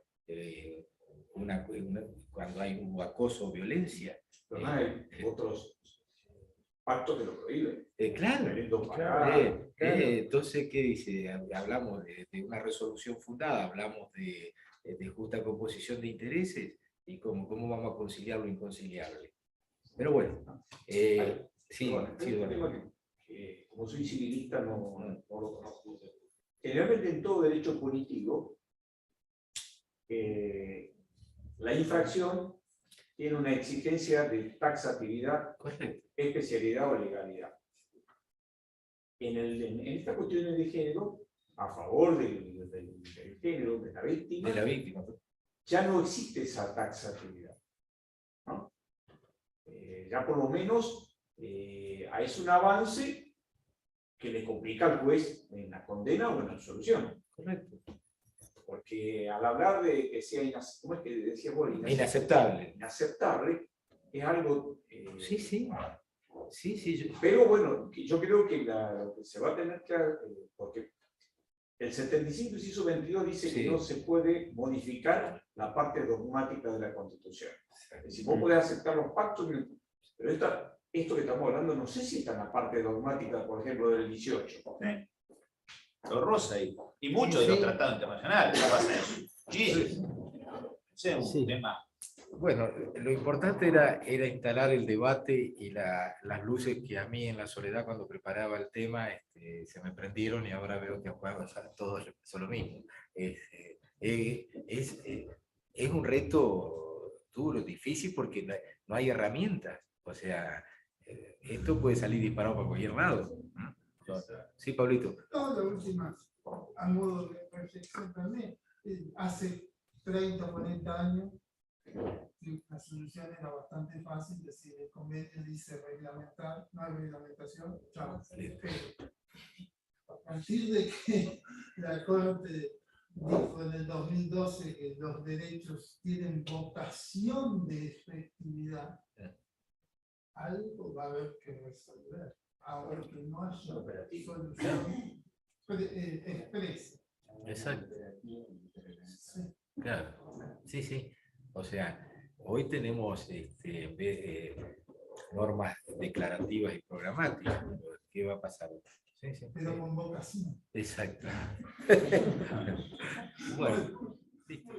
cuando hay un acoso o violencia. Pero hay otros pactos que lo prohíben. Claro. Entonces, ¿qué dice? Hablamos de una resolución fundada, hablamos de justa composición de intereses, y cómo vamos a conciliar lo inconciliable. Pero bueno, como soy civilista, no lo conozco. Generalmente en todo derecho político, la infracción tiene una exigencia de taxatividad, especialidad o legalidad. En esta cuestión de género, a favor del género, de la víctima, ya no existe esa taxatividad, ¿no? Ya por lo menos es un avance que le complica al juez en la condena o en la absolución. Correcto. Porque al hablar de que sea ¿cómo es que decía vos? Inaceptable, es algo... Sí. Pero bueno, yo creo que lo que se va a tener que... porque el 75, inciso 22 dice que no se puede modificar la parte dogmática de la Constitución. Es decir, vos podés aceptar los pactos, pero esto que estamos hablando no sé si está en la parte dogmática, por ejemplo, del 18. Lo rosa ahí. Y muchos de los tratados internacionales, no pasa eso. Sí, ese es un Sí. tema. Bueno, lo importante era instalar el debate y las luces que a mí en la soledad cuando preparaba el tema se me prendieron y ahora veo que a Juan todos son lo mismo. Es un reto duro, difícil porque no hay herramientas. O sea, esto puede salir disparado para cualquier lado. Sí, Pablito. No, la última, a modo de reflexión también, hace 30 o 40 años, la solución era bastante fácil, decir, el convenio dice reglamentar, no hay reglamentación, chao. Pero a partir de que la Corte dijo en el 2012 que los derechos tienen vocación de efectividad, algo va a haber que resolver. Ahora que no haya solución expresa. Exacto. Sí. Claro, sí, sí. O sea, hoy tenemos en vez de normas declarativas y programáticas. ¿Qué va a pasar? Sí, sí, Pero sí. con vocación. Exacto. Bueno, listo.